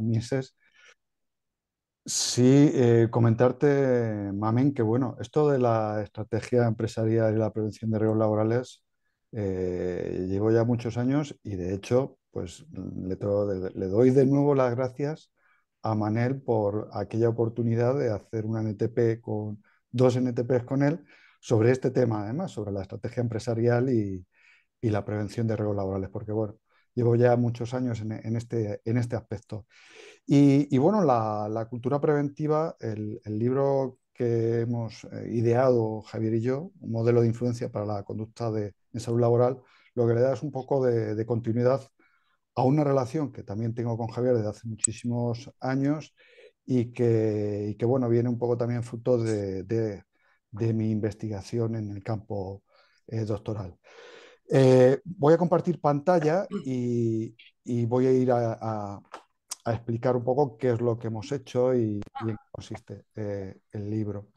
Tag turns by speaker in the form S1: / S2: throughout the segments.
S1: Mises. Sí, comentarte, Mamen, que bueno, esto de la estrategia empresarial y la prevención de riesgos laborales llevo ya muchos años y de hecho, pues le doy de nuevo las gracias a Manel por aquella oportunidad de hacer una NTP con dos NTPs con él sobre este tema, además, sobre la estrategia empresarial y la prevención de riesgos laborales, porque bueno, llevo ya muchos años en este aspecto. Y bueno, la cultura preventiva, el libro que hemos ideado Javier y yo, un modelo de influencia para la conducta en salud laboral, lo que le da es un poco de continuidad a una relación que también tengo con Javier desde hace muchísimos años y que, bueno, viene un poco también fruto de mi investigación en el campo doctoral. Voy a compartir pantalla y voy a ir a explicar un poco qué es lo que hemos hecho y en qué consiste el libro.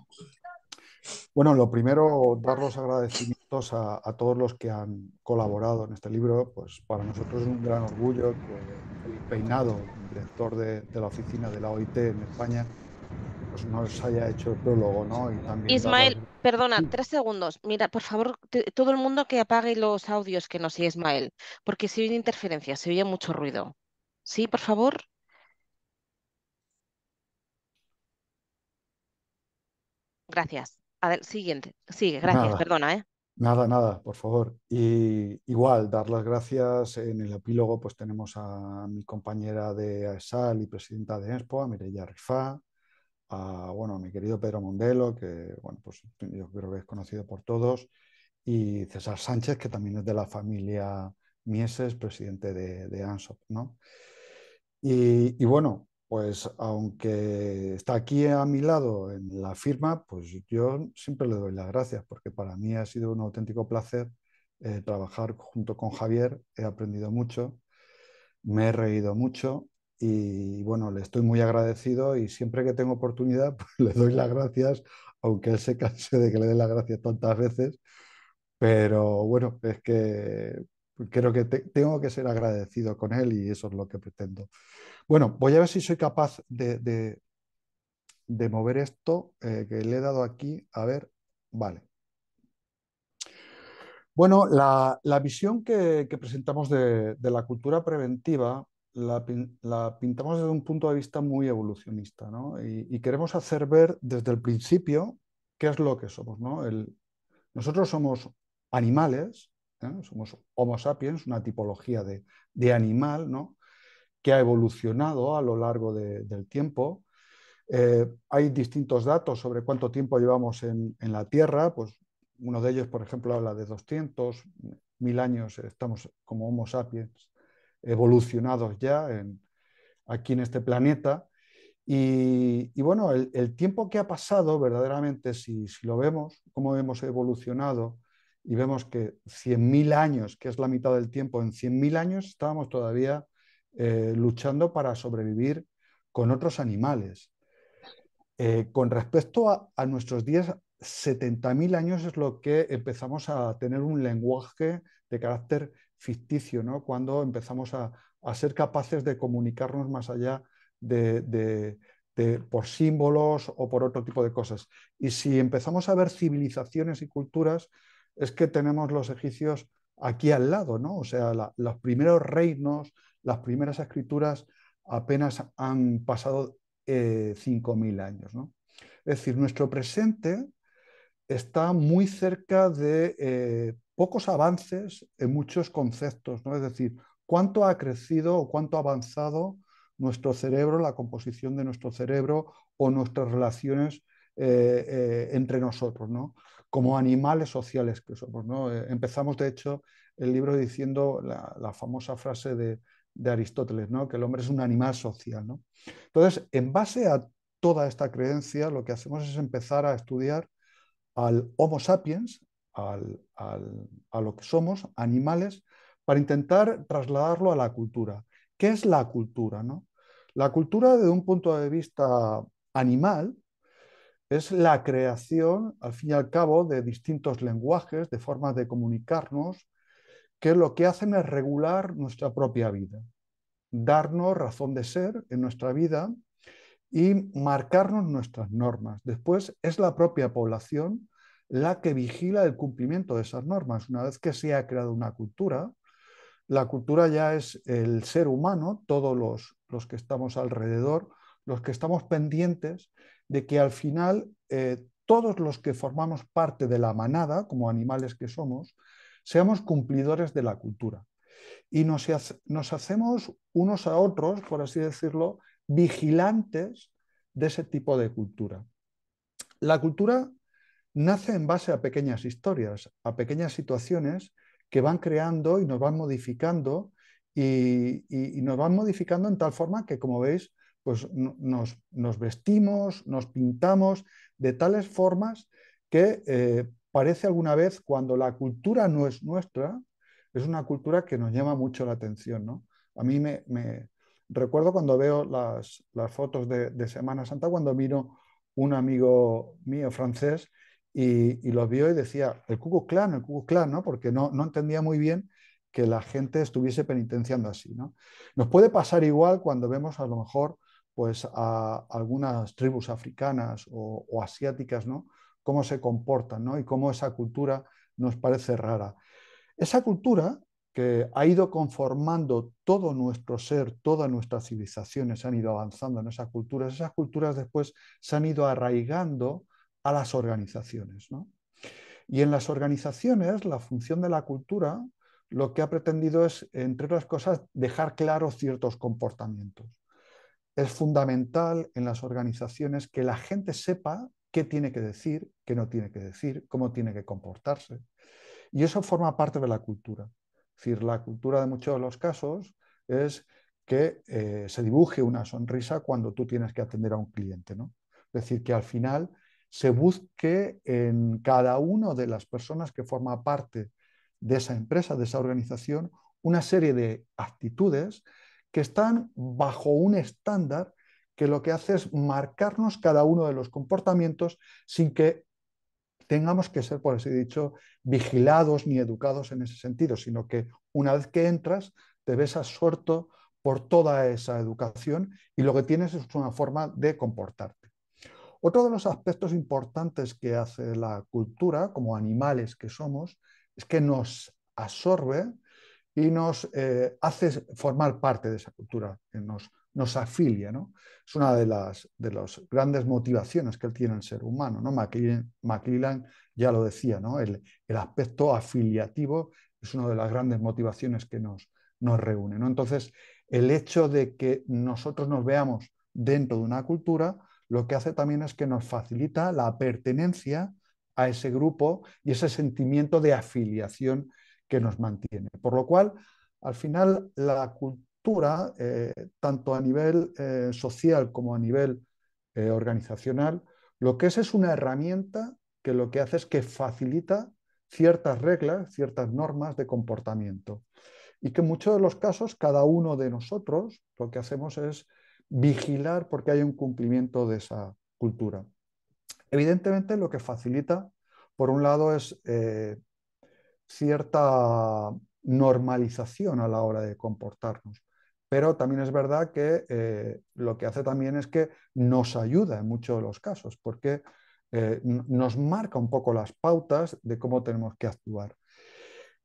S1: Bueno, lo primero, dar los agradecimientos a todos los que han colaborado en este libro. Pues para nosotros es un gran orgullo que Felipe Peinado, director de la oficina de la OIT en España, pues nos haya hecho el prólogo, ¿no? Y también dar las...
S2: Ismael, perdona, 3 segundos. Mira, por favor, todo el mundo que apague los audios que no sea Ismael, porque se oye interferencia, se oye mucho ruido. ¿Sí, por favor? Gracias. Siguiente. Sigue, gracias,
S1: Nada,
S2: perdona, ¿eh?
S1: nada, por favor. Y igual, dar las gracias. En el epílogo, pues tenemos a mi compañera de AESAL y presidenta de EXPO, a Mireia Rifá, bueno, a mi querido Pedro Mondelo, que bueno, pues yo creo que es conocido por todos, y César Sánchez, que también es de la familia Mieses, presidente de ANSOP, ¿no? Y bueno, pues aunque está aquí a mi lado en la firma, pues yo siempre le doy las gracias, porque para mí ha sido un auténtico placer trabajar junto con Javier. He aprendido mucho, me he reído mucho y bueno, le estoy muy agradecido y siempre que tengo oportunidad, pues le doy las gracias, aunque él se canse de que le dé las gracias tantas veces, pero bueno, es que creo que tengo que ser agradecido con él y eso es lo que pretendo. Bueno, voy a ver si soy capaz de mover esto que le he dado aquí. A ver, vale. Bueno, la visión que presentamos de la cultura preventiva la pintamos desde un punto de vista muy evolucionista, ¿no? Y queremos hacer ver desde el principio qué es lo que somos, ¿no? Nosotros somos animales, somos Homo sapiens, una tipología de animal, ¿no? Que ha evolucionado a lo largo del tiempo. Hay distintos datos sobre cuánto tiempo llevamos en la Tierra, pues uno de ellos, por ejemplo, habla de 200.000 años, estamos como Homo sapiens evolucionados ya aquí en este planeta. Y bueno, el tiempo que ha pasado verdaderamente, si lo vemos, cómo hemos evolucionado y vemos que 100.000 años, que es la mitad del tiempo, en 100.000 años estábamos todavía luchando para sobrevivir con otros animales. Con respecto a nuestros días, 70.000 años es lo que empezamos a tener un lenguaje de carácter ficticio, ¿no? Cuando empezamos a ser capaces de comunicarnos más allá de, de- por símbolos o por otro tipo de cosas. Y si empezamos a ver civilizaciones y culturas, es que tenemos los egipcios aquí al lado, ¿no? O sea, los primeros reinos, las primeras escrituras apenas han pasado 5.000 años, ¿no? Es decir, nuestro presente está muy cerca de pocos avances en muchos conceptos, ¿no? Es decir, cuánto ha crecido o cuánto ha avanzado nuestro cerebro, la composición de nuestro cerebro o nuestras relaciones entre nosotros, ¿no? Como animales sociales que somos, ¿no? Empezamos, de hecho, el libro diciendo la famosa frase de Aristóteles, ¿no? Que el hombre es un animal social, ¿no? Entonces, en base a toda esta creencia, lo que hacemos es empezar a estudiar al Homo sapiens, a lo que somos, animales, para intentar trasladarlo a la cultura. ¿Qué es la cultura, no? La cultura, desde un punto de vista animal, es la creación, al fin y al cabo, de distintos lenguajes, de formas de comunicarnos, que lo que hacen es regular nuestra propia vida. darnos razón de ser en nuestra vida y marcarnos nuestras normas. Después es la propia población la que vigila el cumplimiento de esas normas. Una vez que se ha creado una cultura, la cultura ya es el ser humano, todos los que estamos alrededor, los que estamos pendientes de que al final todos los que formamos parte de la manada, como animales que somos, seamos cumplidores de la cultura. Y nos hacemos unos a otros, por así decirlo, vigilantes de ese tipo de cultura. La cultura nace en base a pequeñas historias, a pequeñas situaciones que van creando y nos van modificando y nos van modificando en tal forma que, como veis, pues nos vestimos, nos pintamos de tales formas que parece alguna vez cuando la cultura no es nuestra, es una cultura que nos llama mucho la atención, ¿no? A mí recuerdo cuando veo las fotos de Semana Santa, cuando vino un amigo mío francés y lo vio y decía, el Ku Klux Klan, ¿no? Porque no entendía muy bien que la gente estuviese penitenciando así, ¿no? Nos puede pasar igual cuando vemos a lo mejor pues a algunas tribus africanas o asiáticas, ¿no? Cómo se comportan, ¿no? Y cómo esa cultura nos parece rara. Esa cultura que ha ido conformando todo nuestro ser, todas nuestras civilizaciones han ido avanzando en esas culturas después se han ido arraigando a las organizaciones, ¿no? Y en las organizaciones, la función de la cultura lo que ha pretendido es, entre otras cosas, dejar claros ciertos comportamientos. Es fundamental en las organizaciones que la gente sepa qué tiene que decir, qué no tiene que decir, cómo tiene que comportarse. Y eso forma parte de la cultura. Es decir, la cultura de muchos de los casos es que se dibuje una sonrisa cuando tú tienes que atender a un cliente, ¿no? Es decir, que al final se busque en cada una de las personas que forma parte de esa empresa, de esa organización, una serie de actitudes que están bajo un estándar que lo que hace es marcarnos cada uno de los comportamientos sin que tengamos que ser, por así dicho, vigilados ni educados en ese sentido, sino que una vez que entras te ves absorto por toda esa educación y lo que tienes es una forma de comportarte. Otro de los aspectos importantes que hace la cultura, como animales que somos, es que nos absorbe y nos hace formar parte de esa cultura, que nos afilia, ¿no? Es una de las grandes motivaciones que él tiene el ser humano, ¿no? McClellan ya lo decía, ¿no? El aspecto afiliativo es una de las grandes motivaciones que nos reúne, ¿no? Entonces, el hecho de que nosotros nos veamos dentro de una cultura, lo que hace también es que nos facilita la pertenencia a ese grupo y ese sentimiento de afiliación que nos mantiene. Por lo cual, al final, la cultura, tanto a nivel social como a nivel organizacional, lo que es una herramienta que lo que hace es que facilita ciertas reglas, ciertas normas de comportamiento. Y que en muchos de los casos, cada uno de nosotros lo que hacemos es vigilar porque hay un cumplimiento de esa cultura. Evidentemente, lo que facilita, por un lado, es cierta normalización a la hora de comportarnos. Pero también es verdad que lo que hace también es que nos ayuda en muchos de los casos, porque nos marca un poco las pautas de cómo tenemos que actuar.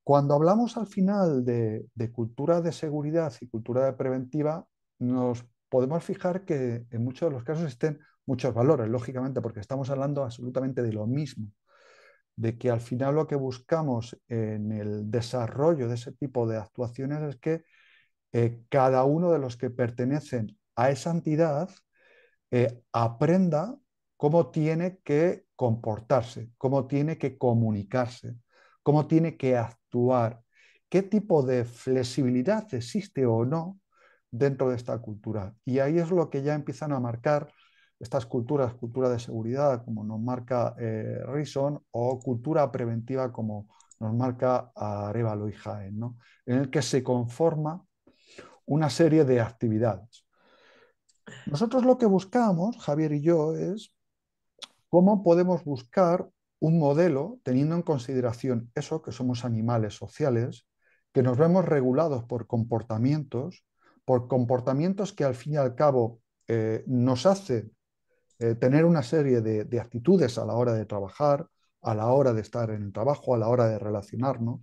S1: Cuando hablamos al final de cultura de seguridad y cultura de preventiva, nos podemos fijar que en muchos de los casos existen muchos valores, lógicamente, porque estamos hablando absolutamente de lo mismo, de que al final lo que buscamos en el desarrollo de ese tipo de actuaciones es que cada uno de los que pertenecen a esa entidad aprenda cómo tiene que comportarse, cómo tiene que comunicarse, cómo tiene que actuar, qué tipo de flexibilidad existe o no dentro de esta cultura. Y ahí es lo que ya empiezan a marcar estas culturas, cultura de seguridad, como nos marca Rison, o cultura preventiva, como nos marca Arévalo y Jaén, ¿no? En el que se conforma una serie de actividades. Nosotros lo que buscamos, Javier y yo, es cómo podemos buscar un modelo teniendo en consideración eso, que somos animales sociales, que nos vemos regulados por comportamientos, por comportamientos que al fin y al cabo nos hacen tener una serie de actitudes a la hora de trabajar, a la hora de estar en el trabajo, a la hora de relacionarnos,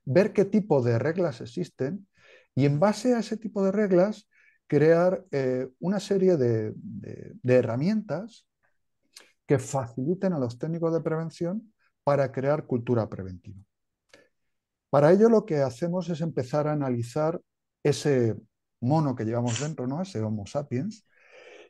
S1: ver qué tipo de reglas existen y en base a ese tipo de reglas crear una serie de herramientas que faciliten a los técnicos de prevención para crear cultura preventiva. Para ello lo que hacemos es empezar a analizar ese mono que llevamos dentro, ¿no? Ese Homo sapiens,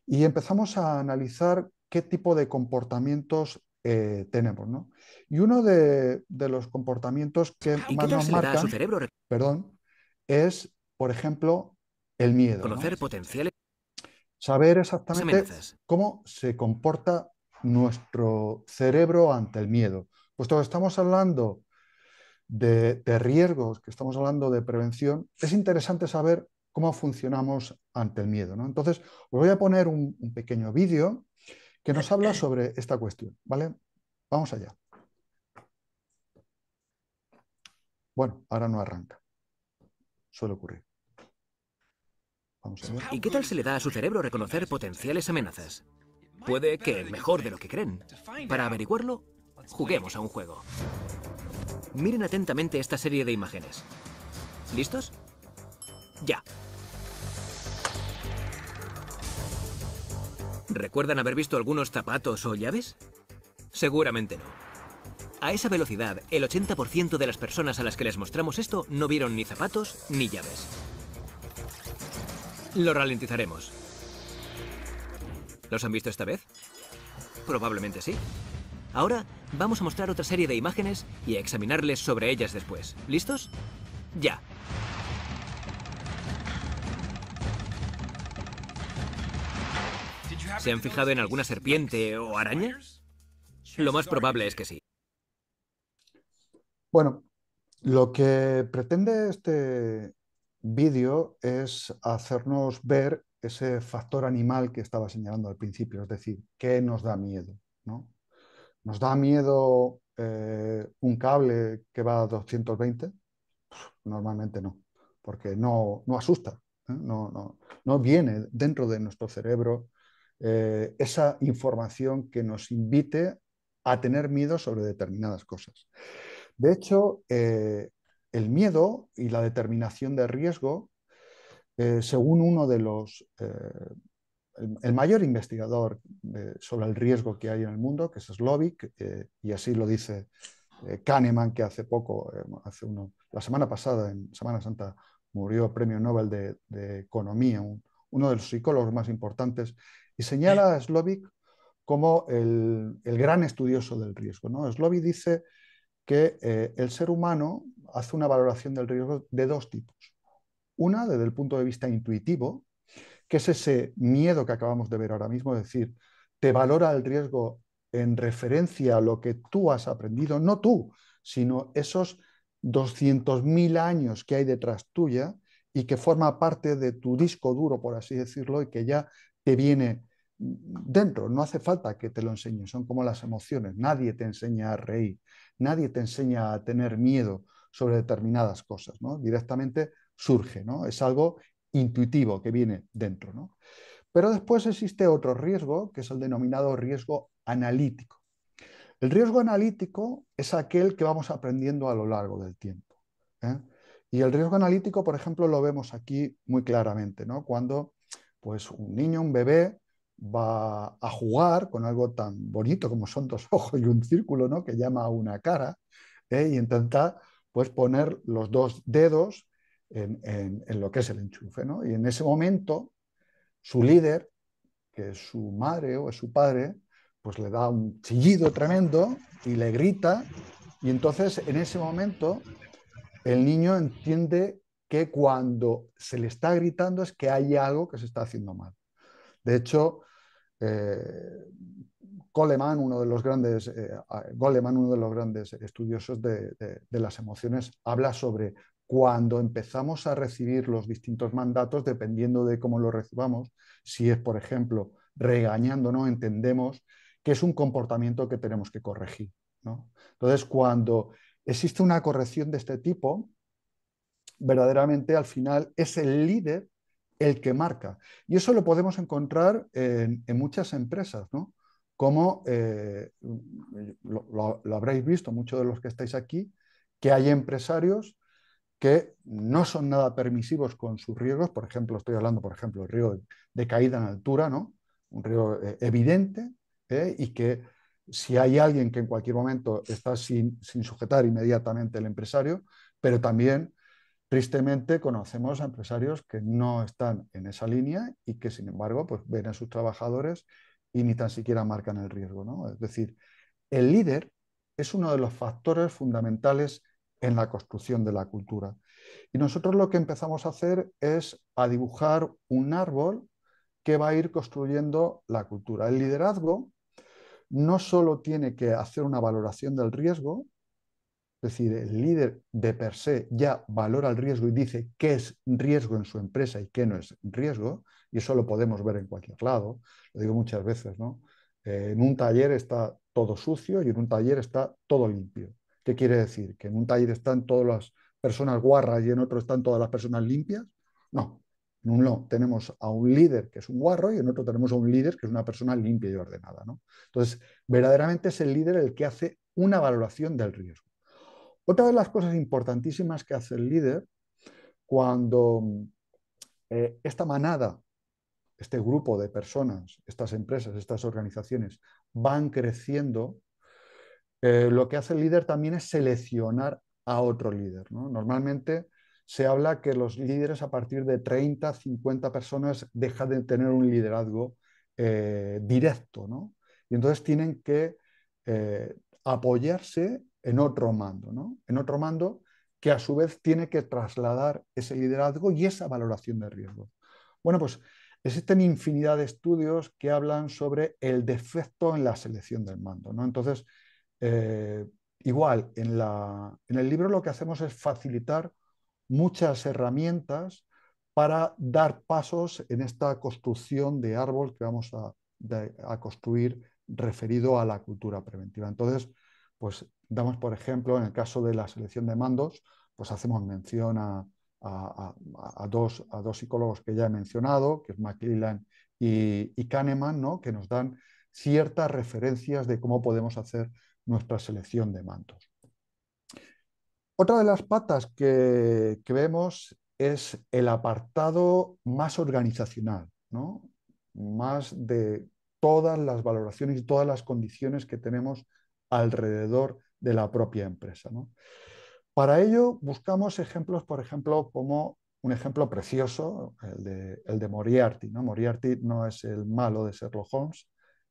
S1: y empezamos a analizar qué tipo de comportamientos tenemos, ¿no? Y uno de los comportamientos que
S3: ¿Y qué
S1: más
S3: tal
S1: nos
S3: se le da a su
S1: marcan,
S3: cerebro
S1: perdón, es, por ejemplo, el miedo, ¿no?
S3: reconocer potenciales
S1: Saber exactamente
S3: amenazas?
S1: cómo se comporta nuestro cerebro ante el miedo. Puesto que estamos hablando de riesgos, que estamos hablando de prevención, es interesante saber cómo funcionamos ante el miedo, ¿no? Entonces, os voy a poner un pequeño vídeo que nos habla sobre esta cuestión, ¿vale? Vamos allá. Bueno, ahora no arranca. Suele ocurrir. Vamos a ver.
S3: ¿Y qué tal se le da a su cerebro reconocer potenciales amenazas? Puede que mejor de lo que creen. Para averiguarlo, juguemos a un juego. Miren atentamente esta serie de imágenes. ¿Listos? Ya. ¿Recuerdan haber visto algunos zapatos o llaves? Seguramente no. A esa velocidad, el 80% de las personas a las que les mostramos esto no vieron ni zapatos ni llaves. Lo ralentizaremos. ¿Los han visto esta vez? Probablemente sí. Ahora vamos a mostrar otra serie de imágenes y a examinarles sobre ellas después. ¿Listos? Ya. ¿Se han fijado en alguna serpiente o araña? Lo más probable es que sí.
S1: Bueno, lo que pretende este vídeo es hacernos ver ese factor animal que estaba señalando al principio, es decir, ¿qué nos da miedo? ¿No? ¿Nos da miedo un cable que va a 220? Normalmente no, porque no asusta, no viene dentro de nuestro cerebro esa información que nos invite a tener miedo sobre determinadas cosas. De hecho, el miedo y la determinación de riesgo, según uno de el mayor investigador sobre el riesgo que hay en el mundo, que es Slovic, y así lo dice Kahneman, que hace poco, la semana pasada, en Semana Santa, murió premio Nobel de Economía, uno de los psicólogos más importantes, y señala a Slovic como el gran estudioso del riesgo, ¿no? Slovic dice que el ser humano hace una valoración del riesgo de dos tipos. Una, desde el punto de vista intuitivo, que es ese miedo que acabamos de ver ahora mismo, es decir, te valora el riesgo en referencia a lo que tú has aprendido, no tú, sino esos 200.000 años que hay detrás tuya y que forma parte de tu disco duro, por así decirlo, y que ya te viene dentro, no hace falta que te lo enseñe, son como las emociones, nadie te enseña a reír, nadie te enseña a tener miedo sobre determinadas cosas, ¿no? Directamente surge, ¿no? Es algo intuitivo que viene dentro, ¿no? Pero después existe otro riesgo, que es el denominado riesgo analítico. El riesgo analítico es aquel que vamos aprendiendo a lo largo del tiempo, ¿eh? Y el riesgo analítico, por ejemplo, lo vemos aquí muy claramente, ¿no? Cuando pues, un niño, un bebé, va a jugar con algo tan bonito como son dos ojos y un círculo, ¿no? Que llama a una cara, ¿eh? Y intenta pues, poner los dos dedos en lo que es el enchufe, ¿no? Y en ese momento, su líder, que es su madre o es su padre, pues le da un chillido tremendo y le grita, y entonces en ese momento el niño entiende que cuando se le está gritando es que hay algo que se está haciendo mal. De hecho, eh, Goleman, uno de los grandes estudiosos de las emociones, habla sobre cuando empezamos a recibir los distintos mandatos, dependiendo de cómo los recibamos, si es, por ejemplo, regañándonos, entendemos que es un comportamiento que tenemos que corregir, ¿no? Entonces, cuando existe una corrección de este tipo, verdaderamente al final es el líder el que marca. Y eso lo podemos encontrar en muchas empresas, ¿no? Como lo habréis visto, muchos de los que estáis aquí, que hay empresarios que no son nada permisivos con sus riesgos. Por ejemplo, estoy hablando, por ejemplo, del riesgo de caída en altura, ¿no? Un riesgo evidente, y que si hay alguien que en cualquier momento está sin sujetar inmediatamente el empresario, pero también, tristemente, conocemos a empresarios que no están en esa línea y que, sin embargo, pues, ven a sus trabajadores y ni tan siquiera marcan el riesgo, ¿no? Es decir, el líder es uno de los factores fundamentales en la construcción de la cultura. Y nosotros lo que empezamos a hacer es a dibujar un árbol que va a ir construyendo la cultura. El liderazgo no solo tiene que hacer una valoración del riesgo, es decir, el líder de per se ya valora el riesgo y dice qué es riesgo en su empresa y qué no es riesgo, y eso lo podemos ver en cualquier lado, lo digo muchas veces, ¿no? En un taller está todo sucio y en un taller está todo limpio. ¿Qué quiere decir? ¿Que en un taller están todas las personas guarras y en otro están todas las personas limpias? No. En uno tenemos a un líder que es un guarro y en otro tenemos a un líder que es una persona limpia y ordenada, ¿no? Entonces, verdaderamente es el líder el que hace una valoración del riesgo. Otra de las cosas importantísimas que hace el líder cuando esta manada, este grupo de personas, estas empresas, estas organizaciones van creciendo, lo que hace el líder también es seleccionar a otro líder, ¿no? Normalmente se habla que los líderes a partir de 30, 50 personas dejan de tener un liderazgo directo, ¿no? Y entonces tienen que eh, apoyarse en otro mando, ¿no? En otro mando que a su vez tiene que trasladar ese liderazgo y esa valoración de riesgo. Bueno, pues existen infinidad de estudios que hablan sobre el defecto en la selección del mando, ¿no? Entonces, eh, igual, en el libro lo que hacemos es facilitar muchas herramientas para dar pasos en esta construcción de árbol que vamos a construir referido a la cultura preventiva. Entonces, pues damos, por ejemplo, en el caso de la selección de mandos, pues hacemos mención a dos psicólogos que ya he mencionado, que es McClelland y Kahneman, ¿no? Que nos dan ciertas referencias de cómo podemos hacer nuestra selección de mandos. Otra de las patas que vemos es el apartado más organizacional, ¿no? Más de todas las valoraciones y todas las condiciones que tenemos alrededor de la propia empresa, ¿no? Para ello buscamos ejemplos, por ejemplo, como un ejemplo precioso, el de Moriarty, ¿no? Moriarty no es el malo de Sherlock Holmes,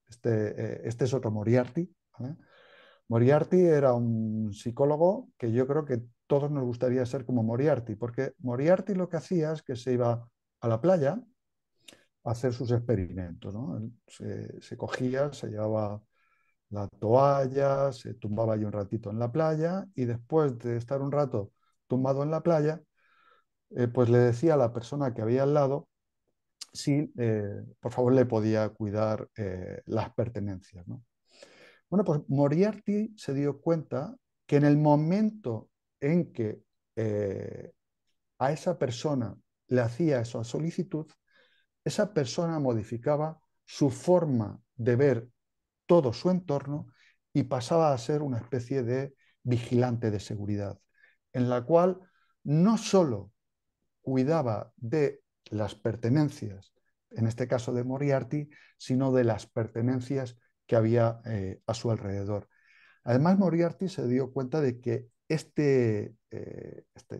S1: este es otro Moriarty, ¿vale? Moriarty era un psicólogo que yo creo que todos nos gustaría ser como Moriarty, porque Moriarty lo que hacía es que se iba a la playa a hacer sus experimentos, ¿no? Se cogía, se llevaba la toalla, se tumbaba ahí un ratito en la playa y después de estar un rato tumbado en la playa, pues le decía a la persona que había al lado si por favor le podía cuidar las pertenencias, ¿no? Bueno, pues Moriarty se dio cuenta que en el momento en que a esa persona le hacía esa solicitud, esa persona modificaba su forma de ver todo su entorno y pasaba a ser una especie de vigilante de seguridad, en la cual no solo cuidaba de las pertenencias, en este caso de Moriarty, sino de las pertenencias que había a su alrededor. Además, Moriarty se dio cuenta de que este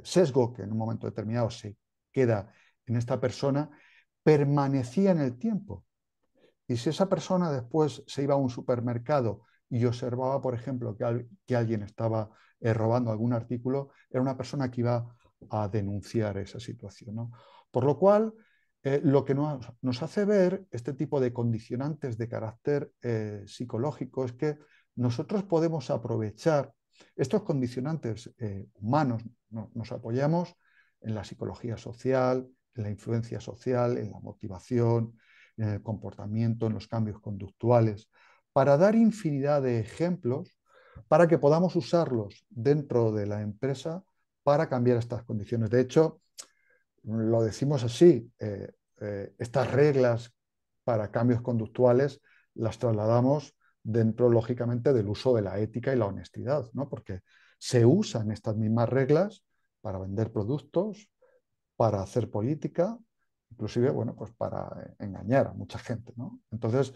S1: sesgo que en un momento determinado se queda en esta persona permanecía en el tiempo. Y si esa persona después se iba a un supermercado y observaba, por ejemplo, que alguien estaba robando algún artículo, era una persona que iba a denunciar esa situación, ¿no? Por lo cual, lo que nos hace ver este tipo de condicionantes de carácter psicológico es que nosotros podemos aprovechar estos condicionantes humanos, nos apoyamos en la psicología social, en la influencia social, en la motivación, en el comportamiento, en los cambios conductuales, para dar infinidad de ejemplos para que podamos usarlos dentro de la empresa para cambiar estas condiciones. De hecho, lo decimos así, estas reglas para cambios conductuales las trasladamos dentro, lógicamente, del uso de la ética y la honestidad, ¿no? Porque se usan estas mismas reglas para vender productos, para hacer política, inclusive, bueno, pues para engañar a mucha gente, ¿no? Entonces,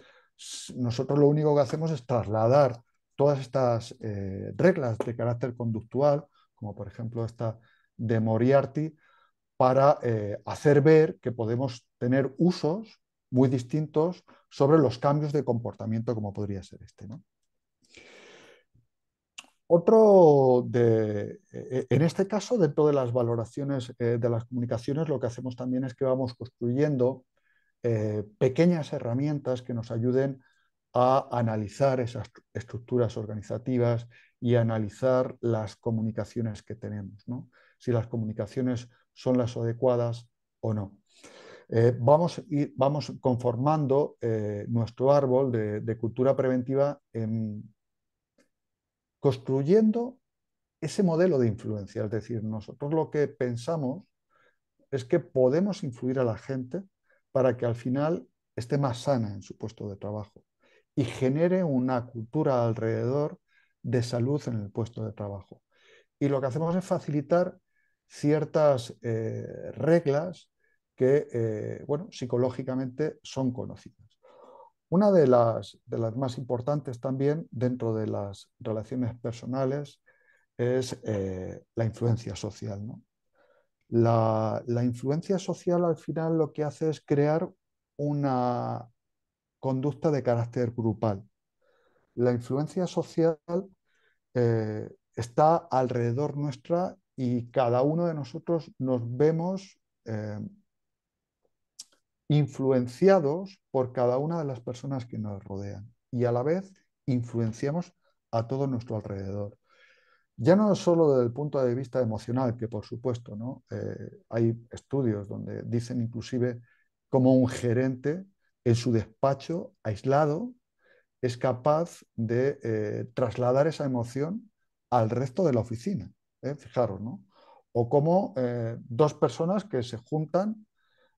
S1: nosotros lo único que hacemos es trasladar todas estas reglas de carácter conductual, como por ejemplo esta de Moriarty, para hacer ver que podemos tener usos muy distintos sobre los cambios de comportamiento como podría ser este, ¿no? En este caso, dentro de las valoraciones de las comunicaciones, lo que hacemos también es que vamos construyendo pequeñas herramientas que nos ayuden a analizar esas estructuras organizativas y a analizar las comunicaciones que tenemos, ¿no? Si las comunicaciones son las adecuadas o no. Vamos conformando nuestro árbol de cultura preventiva construyendo ese modelo de influencia. Es decir, nosotros lo que pensamos es que podemos influir a la gente para que al final esté más sana en su puesto de trabajo y genere una cultura alrededor de salud en el puesto de trabajo. Y lo que hacemos es facilitar ciertas reglas que, bueno, psicológicamente son conocidas. Una de las más importantes también dentro de las relaciones personales es la influencia social, ¿no? La influencia social al final lo que hace es crear una conducta de carácter grupal. La influencia social está alrededor nuestra y cada uno de nosotros nos vemos influenciados por cada una de las personas que nos rodean y a la vez influenciamos a todo nuestro alrededor. Ya no solo desde el punto de vista emocional, que por supuesto, ¿no? Hay estudios donde dicen inclusive cómo un gerente en su despacho aislado es capaz de trasladar esa emoción al resto de la oficina. Fijaros, ¿no? O cómo dos personas que se juntan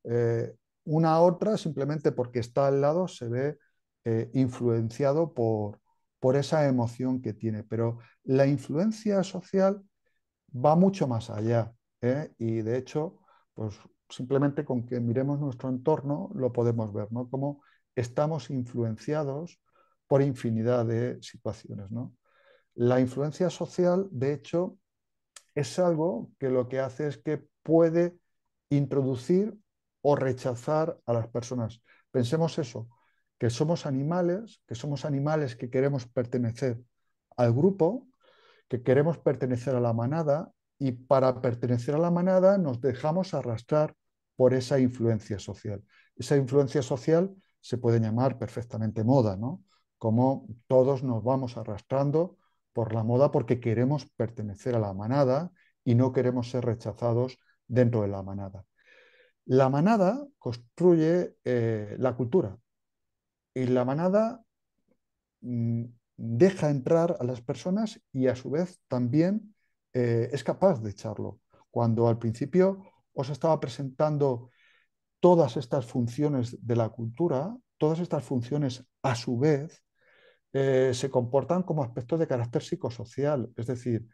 S1: eh, una a otra simplemente porque está al lado se ve influenciado por esa emoción que tiene. Pero la influencia social va mucho más allá, ¿eh? Y de hecho, pues simplemente con que miremos nuestro entorno lo podemos ver, ¿no? Cómo estamos influenciados por infinidad de situaciones, ¿no? La influencia social, de hecho, es algo que lo que hace es que puede introducir o rechazar a las personas. Pensemos eso, que somos animales que queremos pertenecer al grupo, que queremos pertenecer a la manada y para pertenecer a la manada nos dejamos arrastrar por esa influencia social. Esa influencia social se puede llamar perfectamente moda, ¿no? Como todos nos vamos arrastrando por la moda porque queremos pertenecer a la manada y no queremos ser rechazados dentro de la manada. La manada construye la cultura y la manada deja entrar a las personas y a su vez también es capaz de echarlo. Cuando al principio os estaba presentando todas estas funciones de la cultura, todas estas funciones a su vez se comportan como aspectos de carácter psicosocial. Es decir,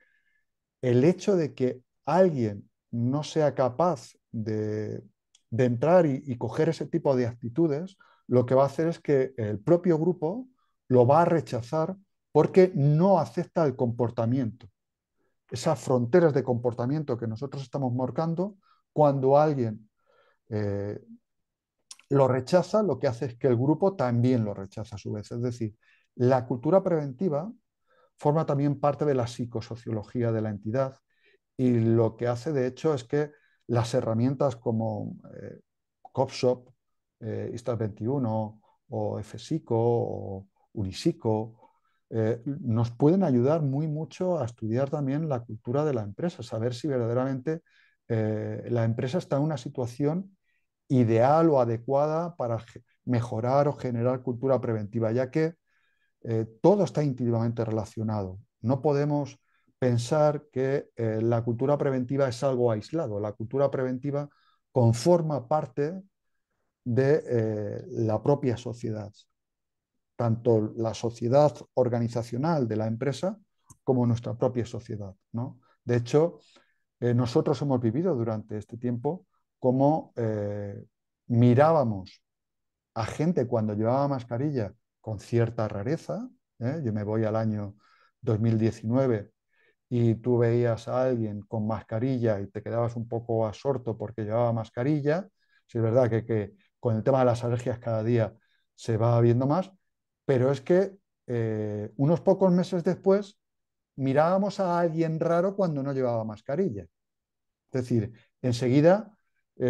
S1: el hecho de que alguien no sea capaz de entrar y coger ese tipo de actitudes, lo que va a hacer es que el propio grupo lo va a rechazar porque no acepta el comportamiento. Esas fronteras de comportamiento que nosotros estamos marcando, cuando alguien eh, lo rechaza, lo que hace es que el grupo también lo rechaza a su vez. Es decir, la cultura preventiva forma también parte de la psicosociología de la entidad y lo que hace de hecho es que las herramientas como COPSOP, ISTAT 21 o FSICO o UNISICO nos pueden ayudar muy mucho a estudiar también la cultura de la empresa, saber si verdaderamente la empresa está en una situación ideal o adecuada para mejorar o generar cultura preventiva, ya que todo está íntimamente relacionado. No podemos pensar que la cultura preventiva es algo aislado. La cultura preventiva conforma parte de la propia sociedad, tanto la sociedad organizacional de la empresa como nuestra propia sociedad, ¿no? De hecho, nosotros hemos vivido durante este tiempo cómo mirábamos a gente cuando llevaba mascarilla con cierta rareza. Yo me voy al año 2019 y tú veías a alguien con mascarilla y te quedabas un poco absorto porque llevaba mascarilla. Sí, es verdad que con el tema de las alergias cada día se va viendo más, pero es que unos pocos meses después mirábamos a alguien raro cuando no llevaba mascarilla. Es decir, enseguida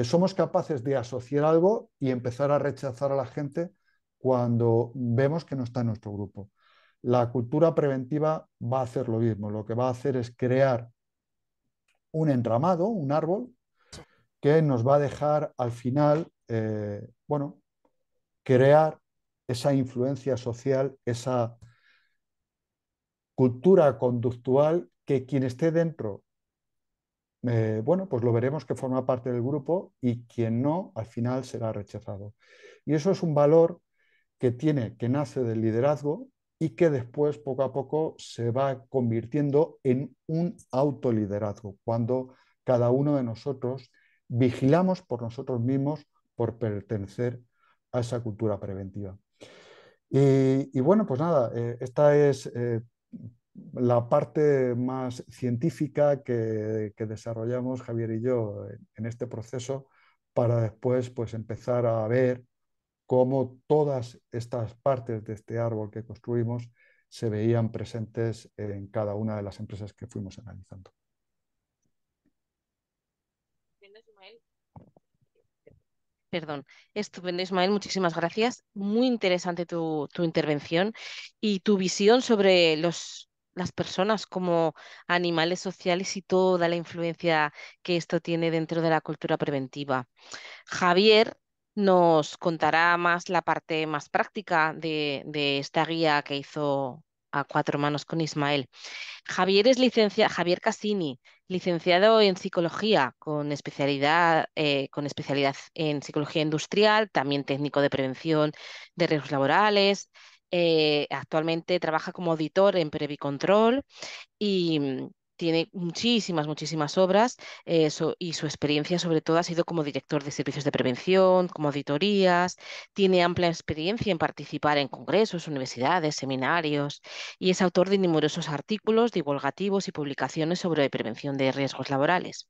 S1: somos capaces de asociar algo y empezar a rechazar a la gente cuando vemos que no está en nuestro grupo. La cultura preventiva va a hacer lo mismo. Lo que va a hacer es crear un entramado, un árbol, que nos va a dejar al final, bueno, crear esa influencia social, esa cultura conductual que quien esté dentro, bueno, pues lo veremos que forma parte del grupo y quien no, al final será rechazado. Y eso es un valor que tiene, que nace del liderazgo y que después, poco a poco, se va convirtiendo en un autoliderazgo, cuando cada uno de nosotros vigilamos por nosotros mismos por pertenecer a esa cultura preventiva. Y bueno, pues nada, esta es la parte más científica que desarrollamos Javier y yo en este proceso para después pues empezar a ver cómo todas estas partes de este árbol que construimos se veían presentes en cada una de las empresas que fuimos analizando.
S2: Perdón, estupendo, Ismael, muchísimas gracias. Muy interesante tu intervención y tu visión sobre las personas como animales sociales y toda la influencia que esto tiene dentro de la cultura preventiva. Javier nos contará más la parte más práctica de esta guía que hizo a cuatro manos con Ismael. Javier Cassini, licenciado en psicología con especialidad en psicología industrial, también técnico de prevención de riesgos laborales. Actualmente trabaja como auditor en Previcontrol y tiene muchísimas obras y su experiencia sobre todo ha sido como director de servicios de prevención, como auditorías, tiene amplia experiencia en participar en congresos, universidades, seminarios y es autor de numerosos artículos divulgativos y publicaciones sobre prevención de riesgos laborales.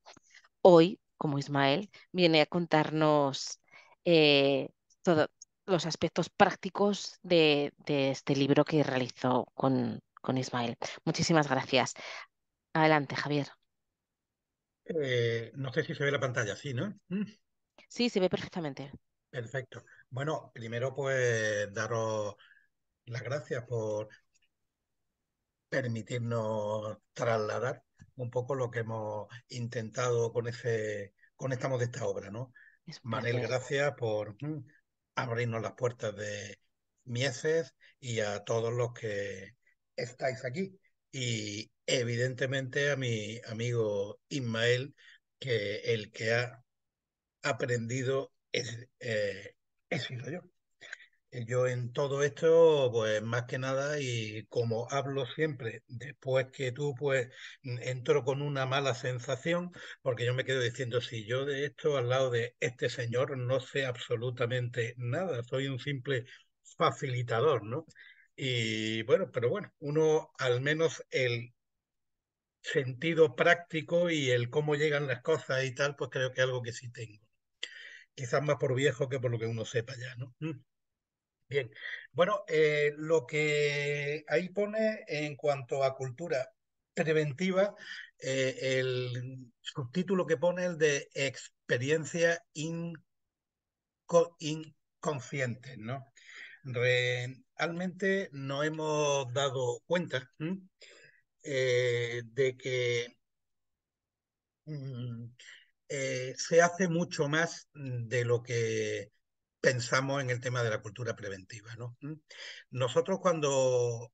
S2: Hoy, como Ismael, viene a contarnos todos los aspectos prácticos de este libro que realizó con Ismael. Muchísimas gracias. Adelante, Javier.
S4: No sé si se ve la pantalla, sí, ¿no?
S2: Sí, se ve perfectamente.
S4: Perfecto. Bueno, primero pues daros las gracias por permitirnos trasladar un poco lo que hemos intentado con esta modesta obra, ¿no?
S2: Es un
S4: Manel,
S2: placer.
S4: gracias por abrirnos las puertas de Mieses y a todos los que estáis aquí. Y evidentemente a mi amigo Ismael, que el que ha aprendido he sido yo. Yo en todo esto, pues más que nada, y como hablo siempre, después que tú, pues entro con una mala sensación, porque yo me quedo diciendo, si yo de esto al lado de este señor no sé absolutamente nada, soy un simple facilitador, ¿no? Y bueno, pero bueno, uno al menos el sentido práctico y el cómo llegan las cosas y tal, pues creo que es algo que sí tengo. Quizás más por viejo que por lo que uno sepa ya, ¿no? Bien, bueno, lo que ahí pone en cuanto a cultura preventiva, el subtítulo que pone el de experiencia inconsciente, ¿no? Realmente no hemos dado cuenta de que mm, se hace mucho más de lo que pensamos en el tema de la cultura preventiva, ¿no? Nosotros cuando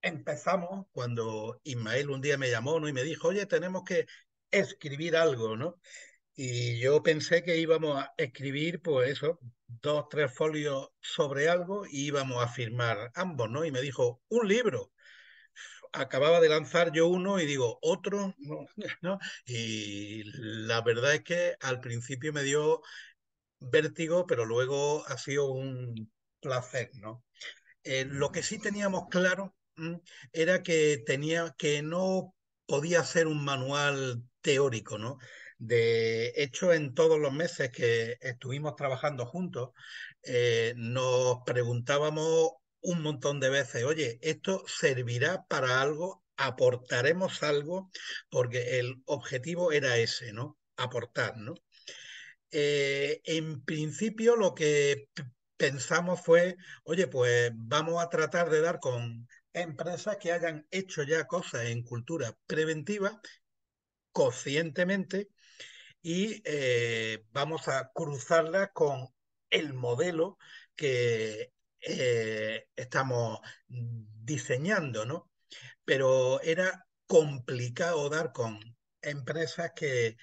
S4: empezamos, cuando Ismael un día me llamó, ¿no? Y me dijo, oye, tenemos que escribir algo, ¿no? Y yo pensé que íbamos a escribir, pues eso, 2, 3 folios sobre algo y íbamos a firmar ambos, ¿no? Y me dijo, un libro. Acababa de lanzar yo uno y digo, otro, no, ¿no? Y la verdad es que al principio me dio vértigo, pero luego ha sido un placer, ¿no? Lo que sí teníamos claro era que no podía ser un manual teórico, ¿no? De hecho, en todos los meses que estuvimos trabajando juntos, nos preguntábamos un montón de veces, oye, ¿esto servirá para algo? ¿Aportaremos algo? Porque el objetivo era ese, ¿no? Aportar, ¿no? En principio lo que pensamos fue, oye, pues vamos a tratar de dar con empresas que hayan hecho ya cosas en cultura preventiva conscientemente y vamos a cruzarlas con el modelo que estamos diseñando, ¿no? Pero era complicado dar con empresas que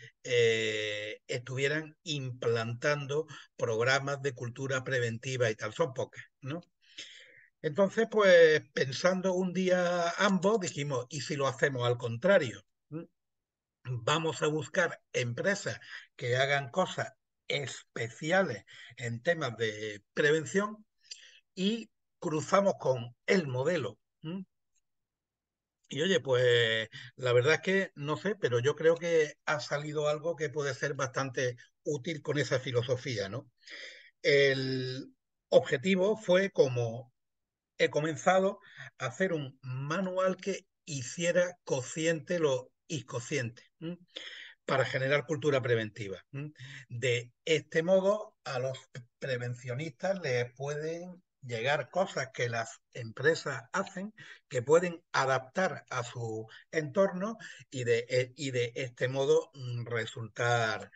S4: estuvieran implantando programas de cultura preventiva y tal. Son pocas, ¿no? Entonces, pues pensando un día ambos, dijimos, ¿y si lo hacemos al contrario? ¿Mm? Vamos a buscar empresas que hagan cosas especiales en temas de prevención y cruzamos con el modelo. ¿Mm? Y oye, pues la verdad es que no sé, pero yo creo que ha salido algo que puede ser bastante útil con esa filosofía, ¿no? El objetivo fue, como he comenzado, a hacer un manual que hiciera consciente lo inconsciente, ¿m? Para generar cultura preventiva. ¿M? De este modo, a los prevencionistas les pueden llegar cosas que las empresas hacen, que pueden adaptar a su entorno y de este modo resultar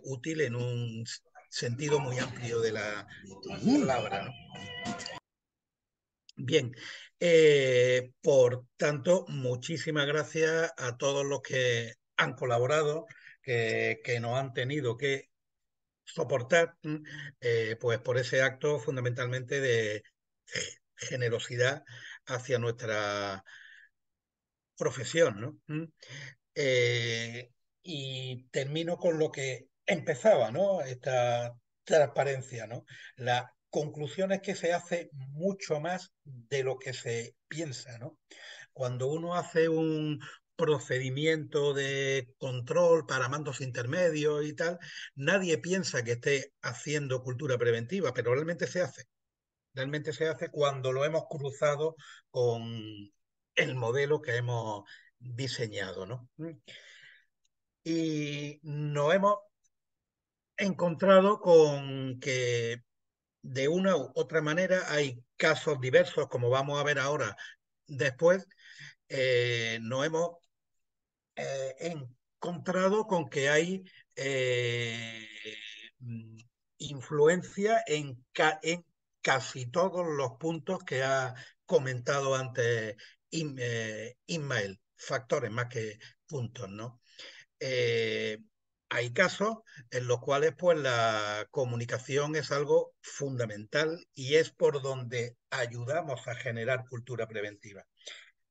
S4: útil en un sentido muy amplio de la palabra, ¿no? Bien, por tanto, muchísimas gracias a todos los que han colaborado, que nos han tenido que soportar, pues por ese acto fundamentalmente de generosidad hacia nuestra profesión, ¿no? Eh, y termino con lo que empezaba, ¿no? Esta transparencia, ¿no? La conclusión es que se hace mucho más de lo que se piensa, ¿no? Cuando uno hace un procedimiento de control para mandos intermedios y tal, nadie piensa que esté haciendo cultura preventiva, pero realmente se hace. Realmente se hace cuando lo hemos cruzado con el modelo que hemos diseñado, ¿no? Y nos hemos encontrado con que de una u otra manera hay casos diversos, como vamos a ver ahora después, nos hemos encontrado con que hay eh, mm, influencia en casi todos los puntos que ha comentado antes Ismael, factores más que puntos, ¿no? Eh, hay casos en los cuales pues la comunicación es algo fundamental y es por donde ayudamos a generar cultura preventiva.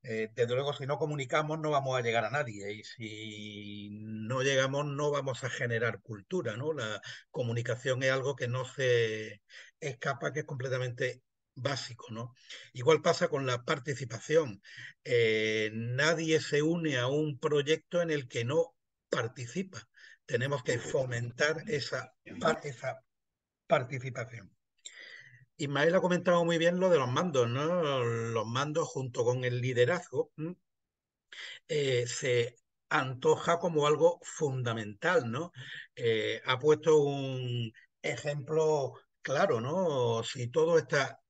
S4: Desde luego, si no comunicamos, no vamos a llegar a nadie. Y si no llegamos, no vamos a generar cultura, ¿no? La comunicación es algo que no se escapa, que es completamente básico, ¿no? Igual pasa con la participación. Nadie se une a un proyecto en el que no participa. Tenemos que fomentar esa participación. Ismael ha comentado muy bien lo de los mandos, ¿no? Los mandos junto con el liderazgo se antoja como algo fundamental, ¿no? Ha puesto un ejemplo claro, ¿no? Si todo está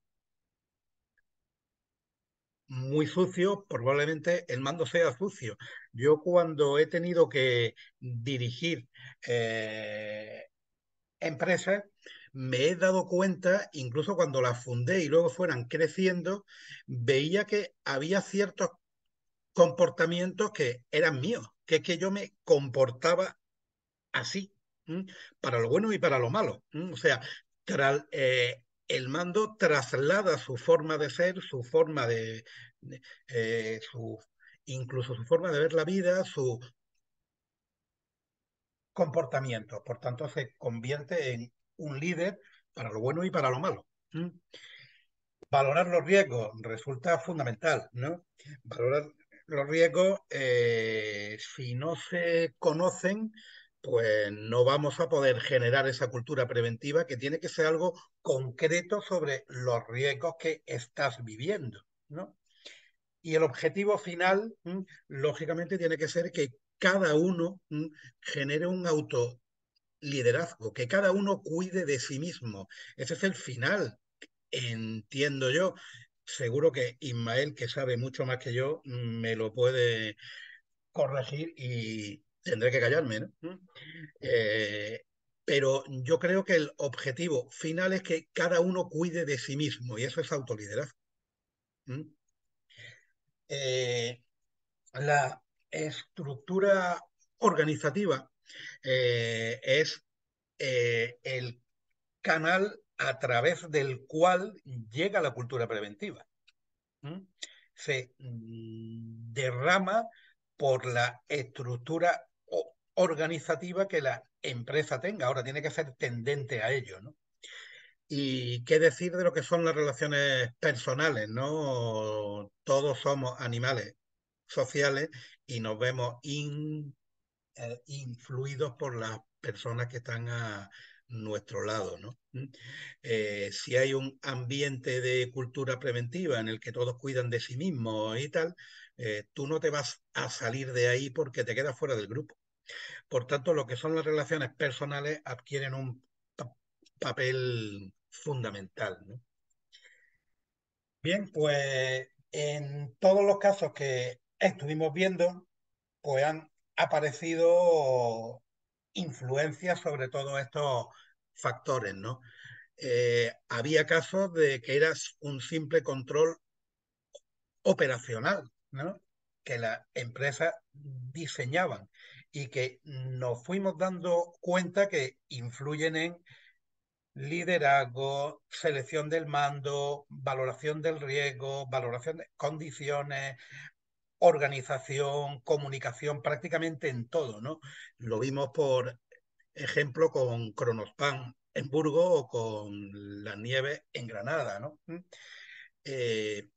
S4: muy sucio, probablemente el mando sea sucio. Yo cuando he tenido que dirigir empresas, me he dado cuenta, incluso cuando las fundé y luego fueran creciendo, veía que había ciertos comportamientos que eran míos, que es que yo me comportaba así, para lo bueno y para lo malo. O sea, el mando traslada su forma de ser, su forma de- incluso su forma de ver la vida, su comportamiento. Por tanto, se convierte en un líder para lo bueno y para lo malo. ¿m? Valorar los riesgos resulta fundamental, ¿no? Valorar los riesgos, si no se conocen, pues no vamos a poder generar esa cultura preventiva que tiene que ser algo concreto sobre los riesgos que estás viviendo, ¿no? Y el objetivo final, lógicamente, tiene que ser que cada uno genere un autoliderazgo, que cada uno cuide de sí mismo. Ese es el final, entiendo yo. Seguro que Ismael, que sabe mucho más que yo, me lo puede corregir y tendré que callarme, ¿no? Eh, pero yo creo que el objetivo final es que cada uno cuide de sí mismo y eso es autoliderazgo. ¿Mm? Eh, la estructura organizativa es el canal a través del cual llega la cultura preventiva. ¿Mm? Se derrama por la estructura organizativa que la empresa tenga. Ahora tiene que ser tendente a ello, ¿no? Y qué decir de lo que son las relaciones personales, ¿no? Todos somos animales sociales y nos vemos influidos por las personas que están a nuestro lado, ¿no? Si hay un ambiente de cultura preventiva en el que todos cuidan de sí mismos y tal, tú no te vas a salir de ahí porque te quedas fuera del grupo. Por tanto, lo que son las relaciones personales adquieren un papel fundamental, ¿no? Bien, pues en todos los casos que estuvimos viendo, pues han aparecido influencias sobre todos estos factores, ¿no? Había casos de que eras un simple control operacional, ¿no? Que las empresas diseñaban y que nos fuimos dando cuenta que influyen en liderazgo, selección del mando, valoración del riesgo, valoración de condiciones, organización, comunicación, prácticamente en todo, ¿no? Lo vimos, por ejemplo, con Kronospan en Burgos o con las nieves en Granada, ¿no? Eh,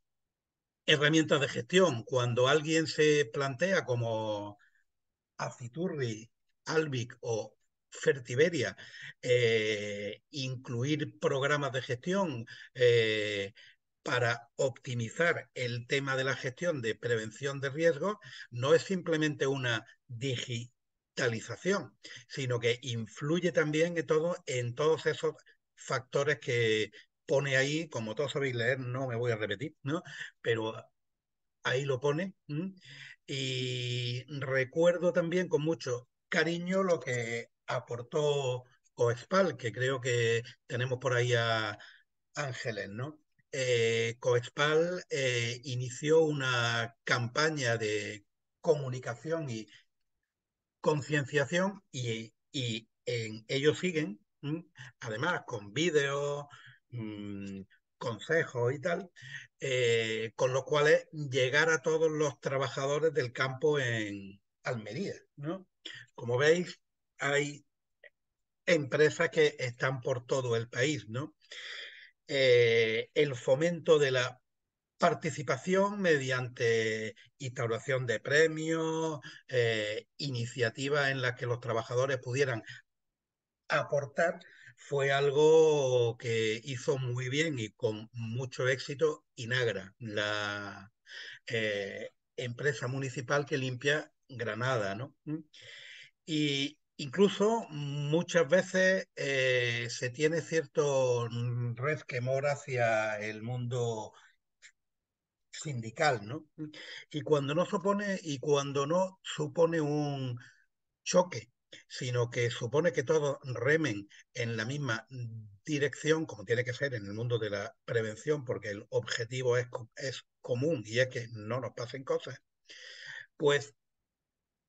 S4: Herramientas de gestión. Cuando alguien se plantea como Aciturri, Albic o Fertiberia, incluir programas de gestión para optimizar el tema de la gestión de prevención de riesgos, no es simplemente una digitalización, sino que influye también en todos esos factores que pone ahí, como todos sabéis leer, no me voy a repetir, ¿no? Pero ahí lo pone. Y recuerdo también con mucho cariño lo que aportó Coexpal, que creo que tenemos por ahí a Ángeles, ¿no? Coexpal inició una campaña de comunicación y concienciación y en ellos siguen, además con vídeos, mm, consejos y tal, con los cuales llegar a todos los trabajadores del campo en Almería, ¿no? Como veis, hay empresas que están por todo el país, ¿no? El fomento de la participación mediante instauración de premios, iniciativas en las que los trabajadores pudieran aportar, fue algo que hizo muy bien y con mucho éxito Inagra, la empresa municipal que limpia Granada, ¿no? Y incluso muchas veces se tiene cierto resquemor hacia el mundo sindical, ¿no? Y cuando no supone un choque, sino que supone que todos remen en la misma dirección, como tiene que ser en el mundo de la prevención, porque el objetivo es común y es que no nos pasen cosas, pues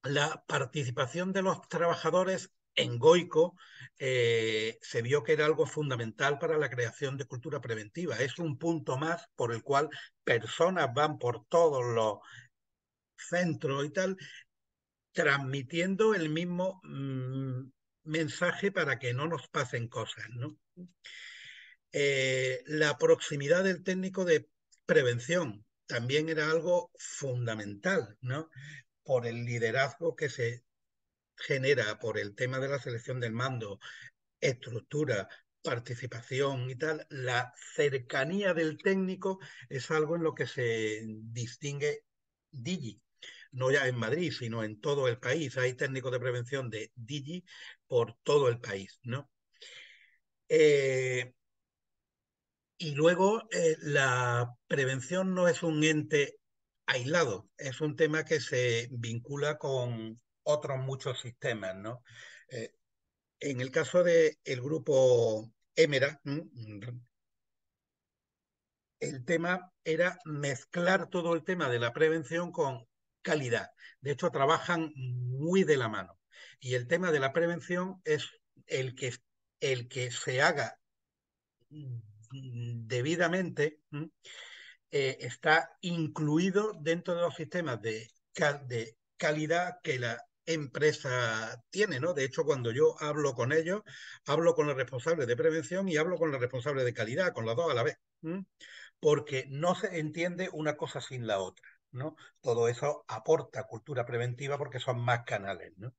S4: la participación de los trabajadores en Goico, se vio que era algo fundamental para la creación de cultura preventiva. Es un punto más por el cual personas van por todos los centros y tal, transmitiendo el mismo mensaje para que no nos pasen cosas, ¿no? La proximidad del técnico de prevención también era algo fundamental, ¿no? Por el liderazgo que se genera, por el tema de la selección del mando, estructura, participación y tal, la cercanía del técnico es algo en lo que se distingue Digi. No ya en Madrid, sino en todo el país. Hay técnicos de prevención de Digi por todo el país, ¿no? Y luego la prevención no es un ente aislado, es un tema que se vincula con otros muchos sistemas, ¿no? Eh, en el caso del grupo Émera, el tema era mezclar todo el tema de la prevención con calidad. De hecho, trabajan muy de la mano. Y el tema de la prevención es el que, el que se haga debidamente, está incluido dentro de los sistemas de calidad que la empresa tiene, ¿no? De hecho, cuando yo hablo con ellos, hablo con los responsables de prevención y hablo con los responsables de calidad, con las dos a la vez, porque no se entiende una cosa sin la otra, ¿no? Todo eso aporta cultura preventiva porque son más canales, ¿no?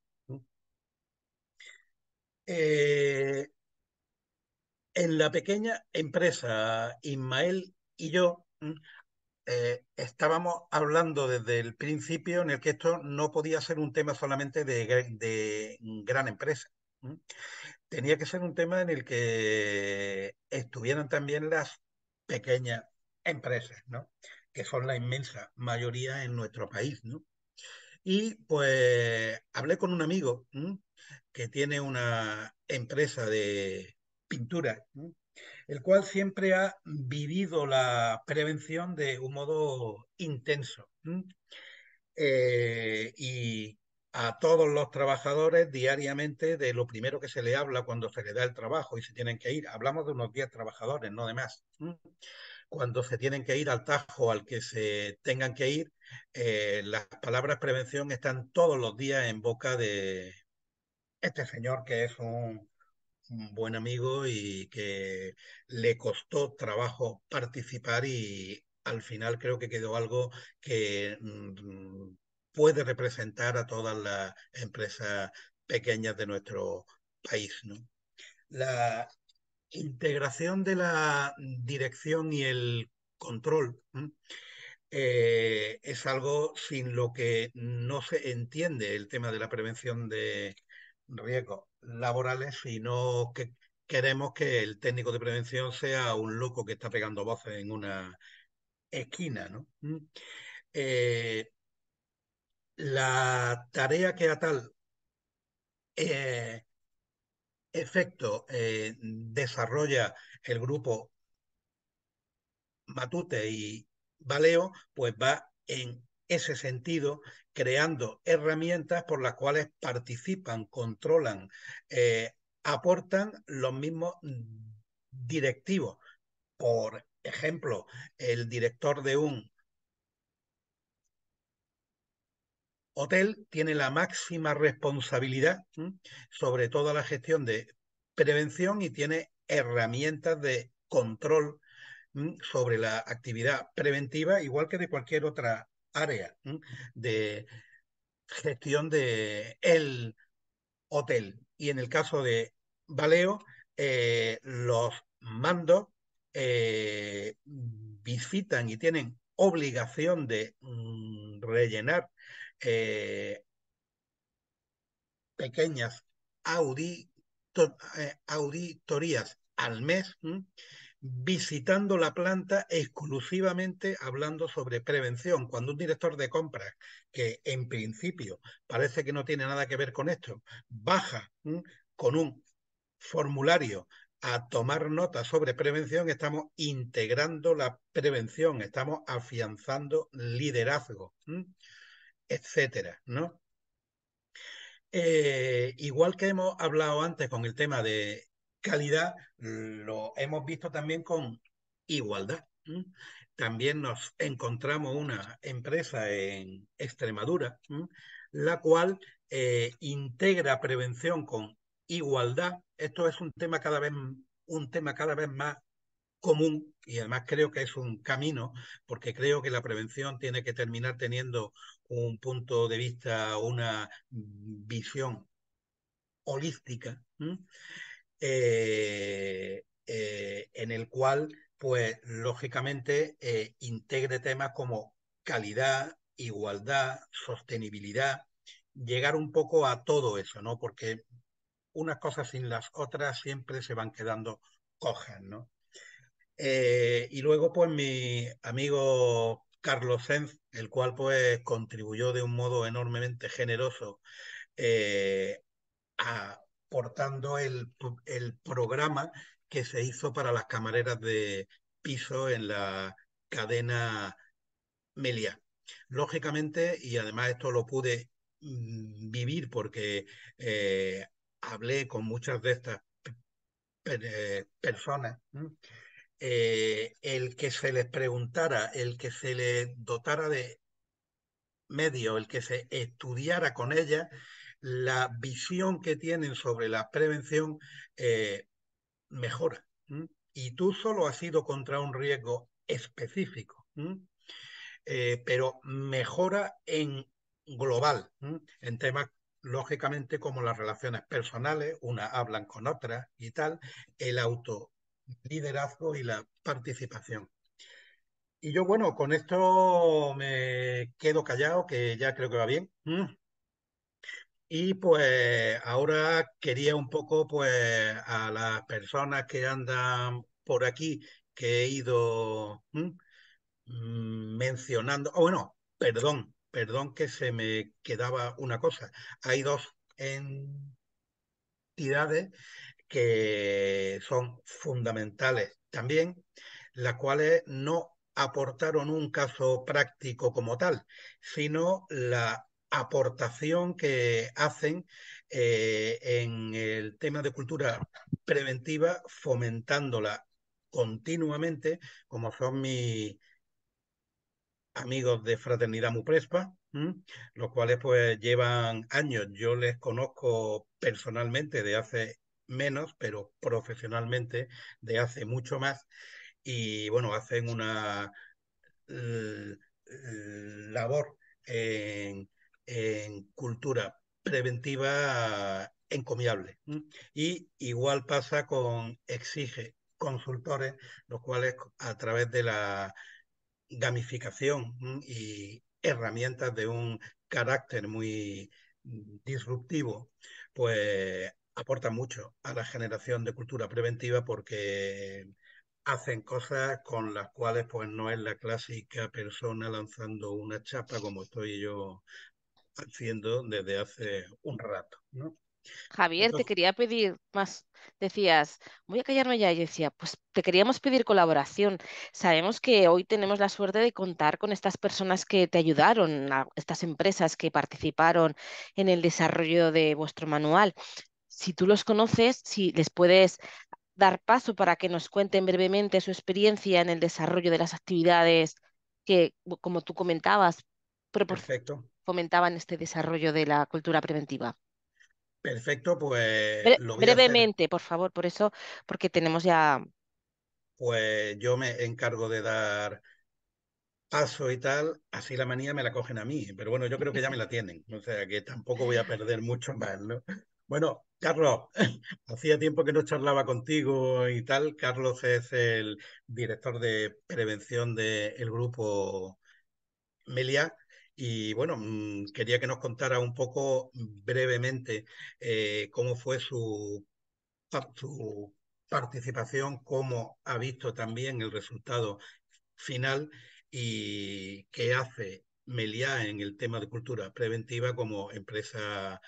S4: Eh, en la pequeña empresa, Ismael y yo estábamos hablando desde el principio en el que esto no podía ser un tema solamente de gran empresa. Tenía que ser un tema en el que estuvieran también las pequeñas empresas, ¿no? Que son la inmensa mayoría en nuestro país, ¿no? Y pues hablé con un amigo que tiene una empresa de pintura, el cual siempre ha vivido la prevención de un modo intenso. Y a todos los trabajadores diariamente de lo primero que se le habla cuando se le da el trabajo y se tienen que ir. Hablamos de unos 10 trabajadores, no de más. Cuando se tienen que ir al tajo al que se tengan que ir, las palabras prevención están todos los días en boca de este señor que es un buen amigo y que le costó trabajo participar y al final creo que quedó algo que puede representar a todas las empresas pequeñas de nuestro país, ¿no? La integración de la dirección y el control es algo sin lo que no se entiende el tema de la prevención de riesgos laborales, sino que queremos que el técnico de prevención sea un loco que está pegando voces en una esquina, ¿no? Eh, la tarea que a tal eh, efecto desarrolla el grupo Matute y Valeo, pues va en ese sentido, creando herramientas por las cuales participan, controlan, aportan los mismos directivos. Por ejemplo, el director de un hotel tiene la máxima responsabilidad sobre toda la gestión de prevención y tiene herramientas de control sobre la actividad preventiva, igual que de cualquier otra área de gestión de el hotel. Y en el caso de Valeo, los mandos visitan y tienen obligación de rellenar eh, pequeñas auditorías al mes, visitando la planta exclusivamente hablando sobre prevención. Cuando un director de compras, que en principio parece que no tiene nada que ver con esto, baja con un formulario a tomar nota sobre prevención, estamos integrando la prevención, estamos afianzando liderazgo, etcétera, ¿no? Igual que hemos hablado antes con el tema de calidad, lo hemos visto también con igualdad. ¿M? También nos encontramos una empresa en Extremadura, la cual integra prevención con igualdad. Esto es un tema cada vez más común y además creo que es un camino porque creo que la prevención tiene que terminar teniendo un punto de vista, una visión holística, en el cual, pues, lógicamente, integre temas como calidad, igualdad, sostenibilidad, llegar un poco a todo eso, ¿no? Porque unas cosas sin las otras siempre se van quedando cojas, ¿no? Y luego, pues, mi amigo Carlos Senz, el cual, pues, contribuyó de un modo enormemente generoso, eh, aportando el programa que se hizo para las camareras de piso en la cadena Meliá. Lógicamente, y además esto lo pude vivir porque hablé con muchas de estas personas, el que se les preguntara, el que se les dotara de medios, el que se estudiara con ellas, la visión que tienen sobre la prevención mejora. Y tú solo has ido contra un riesgo específico, pero mejora en global, en temas lógicamente como las relaciones personales, unas hablan con otras y tal, el autoliderazgo y la participación. Y yo, bueno, con esto me quedo callado, que ya creo que va bien. Y pues ahora quería un poco, pues, a las personas que andan por aquí, que he ido mencionando. Oh, bueno, perdón que se me quedaba una cosa. Hay dos entidades que son fundamentales también, las cuales no aportaron un caso práctico como tal, sino la aportación que hacen en el tema de cultura preventiva, fomentándola continuamente, como son mis amigos de Fraternidad Muprespa, los cuales pues llevan años. Yo les conozco personalmente de hace menos, pero profesionalmente de hace mucho más. Y bueno, hacen una l- labor en cultura preventiva encomiable. Y igual pasa con Exige Consultores, los cuales a través de la gamificación y herramientas de un carácter muy disruptivo, pues aporta mucho a la generación de cultura preventiva porque hacen cosas con las cuales pues no es la clásica persona lanzando una chapa como estoy yo haciendo desde hace un rato, ¿no?
S2: Javier, te
S4: Entonces,
S2: quería pedir más. Decías, voy a callarme ya. Y decía, pues te queríamos pedir colaboración. Sabemos que hoy tenemos la suerte de contar con estas personas que te ayudaron, estas empresas que participaron en el desarrollo de vuestro manual. Si tú los conoces, si les puedes dar paso para que nos cuenten brevemente su experiencia en el desarrollo de las actividades que, como tú comentabas,
S4: perfecto,
S2: fomentaban este desarrollo de la cultura preventiva.
S4: perfecto, pues lo voy a hacer.
S2: Brevemente, por favor, por eso, porque tenemos ya.
S4: Pues yo me encargo de dar paso y tal, así la manía me la cogen a mí, pero bueno, yo creo que ya me la tienen, o sea que tampoco voy a perder mucho más, ¿no? Bueno, Carlos, hacía tiempo que no charlaba contigo y tal. Carlos es el director de prevención del grupo Meliá y bueno, quería que nos contara un poco brevemente cómo fue su participación, cómo ha visto también el resultado final y qué hace Meliá en el tema de cultura preventiva como empresa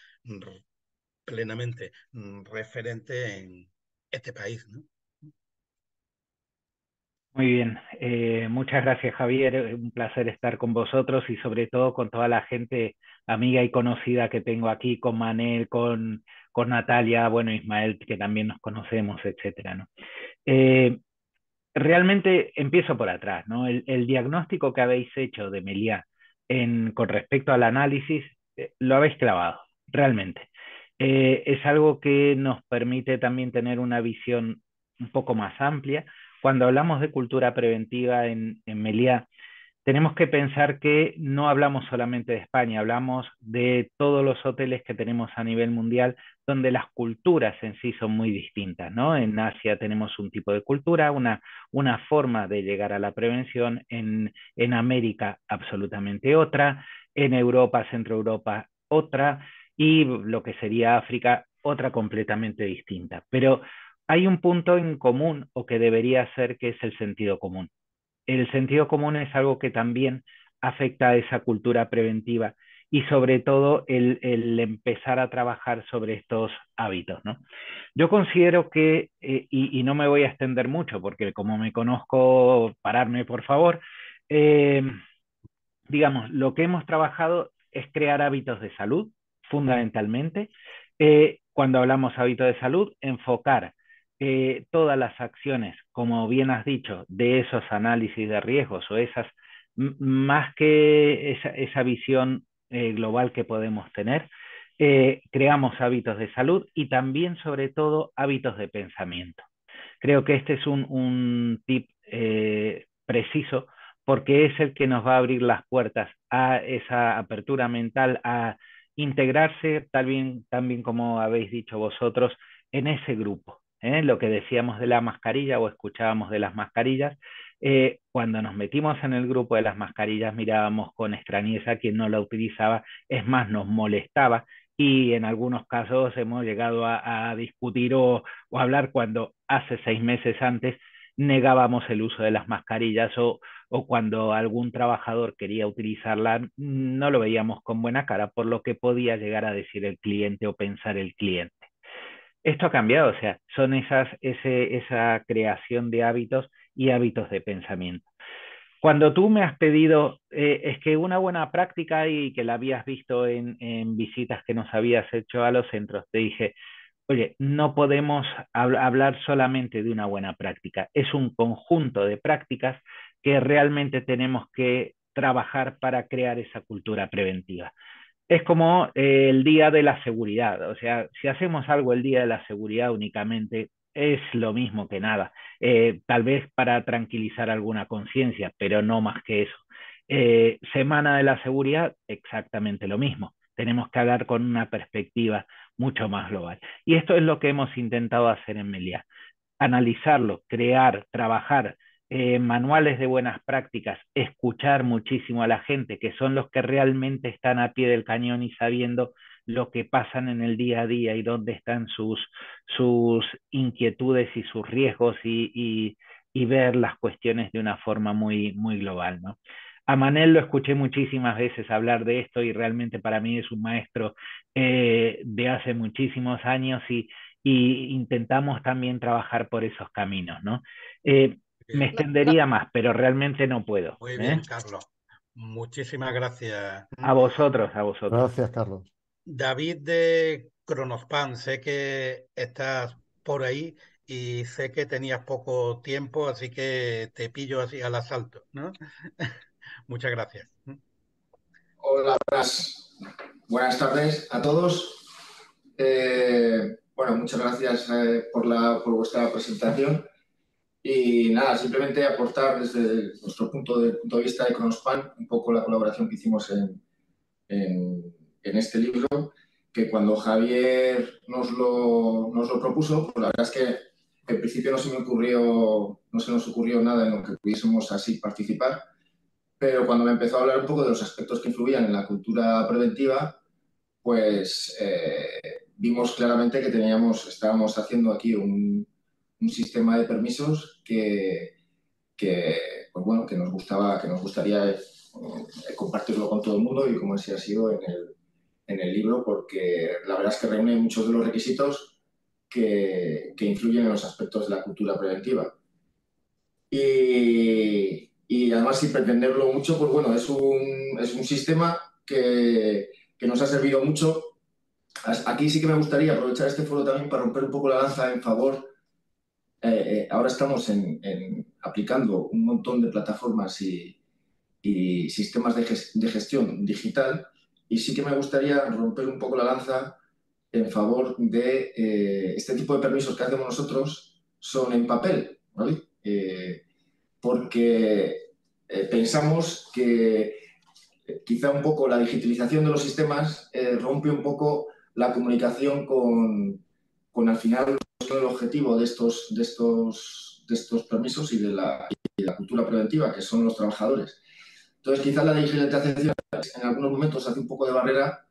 S4: plenamente referente en este país, ¿no?
S5: Muy bien, muchas gracias Javier, un placer estar con vosotros y sobre todo con toda la gente amiga y conocida que tengo aquí, con Manel, con Natalia, bueno, Ismael, que también nos conocemos, etcétera, ¿no? Eh, Realmente empiezo por atrás, ¿no? El diagnóstico que habéis hecho de Meliá con respecto al análisis, lo habéis clavado, realmente. Es algo que nos permite también tener una visión un poco más amplia. Cuando hablamos de cultura preventiva en Meliá, tenemos que pensar que no hablamos solamente de España, hablamos de todos los hoteles que tenemos a nivel mundial, donde las culturas en sí son muy distintas, ¿no? En Asia tenemos un tipo de cultura, una forma de llegar a la prevención, en América absolutamente otra, en Europa, Centro Europa otra, y lo que sería África otra completamente distinta. Pero hay un punto en común, o que debería ser, que es el sentido común. El sentido común es algo que también afecta a esa cultura preventiva y sobre todo el empezar a trabajar sobre estos hábitos, ¿no? Yo considero que, y no me voy a extender mucho porque como me conozco, pararme por favor, eh, digamos, lo que hemos trabajado es crear hábitos de salud, fundamentalmente. Cuando hablamos hábitos de salud, enfocar todas las acciones, como bien has dicho, de esos análisis de riesgos o esas, más que esa visión global que podemos tener, creamos hábitos de salud y también, sobre todo, hábitos de pensamiento. Creo que este es un tip preciso porque es el que nos va a abrir las puertas a esa apertura mental, a integrarse también como habéis dicho vosotros, en ese grupo. Lo que decíamos de la mascarilla o escuchábamos de las mascarillas, cuando nos metimos en el grupo de las mascarillas mirábamos con extrañeza a quien no la utilizaba, es más, nos molestaba y en algunos casos hemos llegado a discutir o hablar cuando hace 6 meses antes negábamos el uso de las mascarillas o cuando algún trabajador quería utilizarla, no lo veíamos con buena cara por lo que podía llegar a decir el cliente o pensar el cliente. Esto ha cambiado, o sea, son esa creación de hábitos y hábitos de pensamiento. Cuando tú me has pedido, es que una buena práctica y que la habías visto en visitas que nos habías hecho a los centros, te dije, oye, no podemos hablar solamente de una buena práctica, es un conjunto de prácticas que realmente tenemos que trabajar para crear esa cultura preventiva. Es como el día de la seguridad, o sea, si hacemos algo el día de la seguridad únicamente, es lo mismo que nada. Tal vez para tranquilizar alguna conciencia, pero no más que eso. Semana de la seguridad, exactamente lo mismo. Tenemos que hablar con una perspectiva mucho más global. Y esto es lo que hemos intentado hacer en Meliá. Analizarlo, crear, trabajar manuales de buenas prácticas, escuchar muchísimo a la gente, que son los que realmente están a pie del cañón y sabiendo lo que pasan en el día a día y dónde están sus inquietudes y sus riesgos y ver las cuestiones de una forma muy global, ¿no? A Manel lo escuché muchísimas veces hablar de esto y realmente para mí es un maestro de hace muchísimos años y intentamos también trabajar por esos caminos, ¿no? Me
S4: Bien.
S2: No, no,
S5: extendería más, pero realmente no puedo.
S4: Muy bien, Carlos. Muchísimas gracias.
S5: A vosotros, a vosotros.
S1: Gracias, Carlos.
S4: David de Cronospan, sé que estás por ahí y sé que tenías poco tiempo, así que te pillo así al asalto, ¿no? Muchas gracias.
S6: Hola, buenas tardes a todos. Bueno, muchas gracias por vuestra presentación. Y nada, simplemente aportar desde nuestro punto de vista de Cronospan un poco la colaboración que hicimos en este libro, que cuando Javier nos lo propuso, pues la verdad es que en principio no se nos ocurrió nada en lo que pudiésemos así participar, pero cuando me empezó a hablar un poco de los aspectos que influían en la cultura preventiva, pues vimos claramente que estábamos haciendo aquí un sistema de permisos pues bueno, que nos gustaría compartirlo con todo el mundo y como así ha sido en el libro, porque la verdad es que reúne muchos de los requisitos que influyen en los aspectos de la cultura preventiva. y además sin pretenderlo mucho, pues bueno, es un sistema que nos ha servido mucho. Aquí sí que me gustaría aprovechar este foro también para romper un poco la lanza en favor. Ahora estamos aplicando un montón de plataformas y sistemas de gestión digital, y sí que me gustaría romper un poco la lanza en favor de este tipo de permisos que hacemos nosotros son en papel, ¿vale? Porque pensamos que quizá un poco la digitalización de los sistemas rompe un poco la comunicación con al final el objetivo de estos permisos y de la cultura preventiva, que son los trabajadores. Entonces, quizá la digitalización en algunos momentos hace un poco de barrera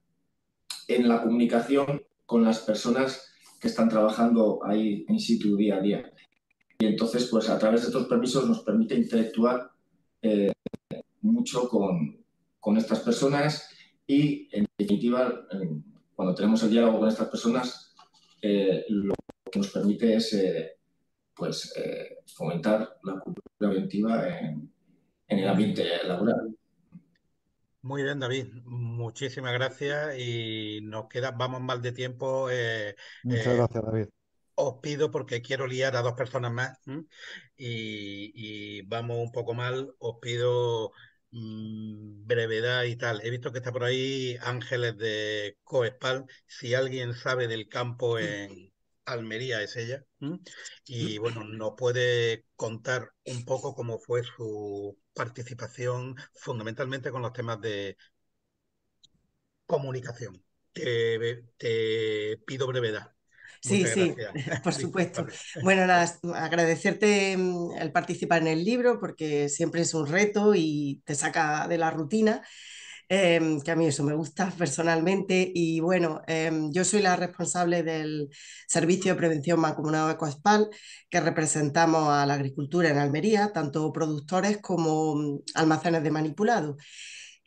S6: en la comunicación con las personas que están trabajando ahí in situ día a día. Y entonces, pues a través de estos permisos nos permite interactuar mucho con estas personas y, en definitiva, cuando tenemos el diálogo con estas personas, lo que nos permite es fomentar la cultura preventiva en el ambiente laboral.
S4: Muy bien, David. Muchísimas gracias y vamos mal de tiempo.
S1: Muchas gracias, David.
S4: Os pido, porque quiero liar a dos personas más, y vamos un poco mal, os pido brevedad y tal. He visto que está por ahí Ángeles de Coespal. Si alguien sabe del campo en Almería, es ella. Y bueno, nos puede contar un poco cómo fue su participación, fundamentalmente con los temas de comunicación. Te pido brevedad.
S7: Sí,
S4: Muchas
S7: sí,
S4: gracias.
S7: por supuesto.
S4: Discúlpame.
S7: Bueno, nada, agradecerte el participar en el libro porque siempre es un reto y te saca de la rutina, que a mí eso me gusta personalmente. Y bueno, yo soy la responsable del Servicio de Prevención Mancomunado de Coespal, que representamos a la agricultura en Almería, tanto productores como almacenes de manipulado.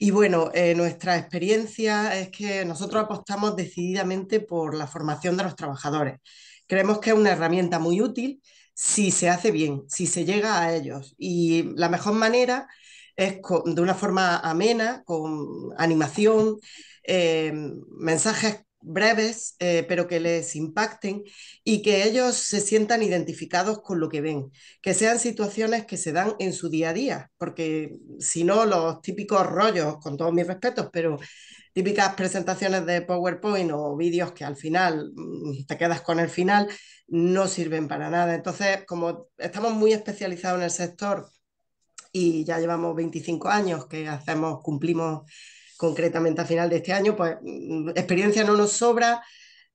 S7: Y bueno, nuestra experiencia es que nosotros apostamos decididamente por la formación de los trabajadores. Creemos que es una herramienta muy útil si se hace bien, si se llega a ellos. Y la mejor manera es de una forma amena, con animación, mensajes breves, pero que les impacten y que ellos se sientan identificados con lo que ven, que sean situaciones que se dan en su día a día, porque si no, los típicos rollos, con todos mis respetos, pero típicas presentaciones de PowerPoint o vídeos que al final te quedas con el final, no sirven para nada. Entonces, como estamos muy especializados en el sector y ya llevamos 25 años que cumplimos concretamente a final de este año, pues experiencia no nos sobra,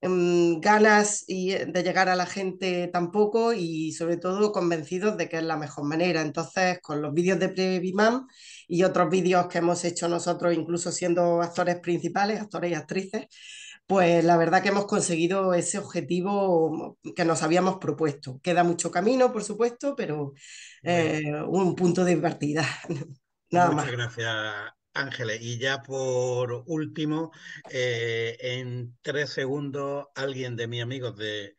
S7: ganas de llegar a la gente tampoco, y sobre todo convencidos de que es la mejor manera. Entonces, con los vídeos de Previmam y otros vídeos que hemos hecho nosotros, incluso siendo actores principales, actores y actrices, pues la verdad que hemos conseguido ese objetivo que nos habíamos propuesto. Queda mucho camino, por supuesto, pero un punto de partida. Nada más.
S4: Muchas gracias, Ángeles. Y ya por último, en 3 segundos, alguien de mis amigos de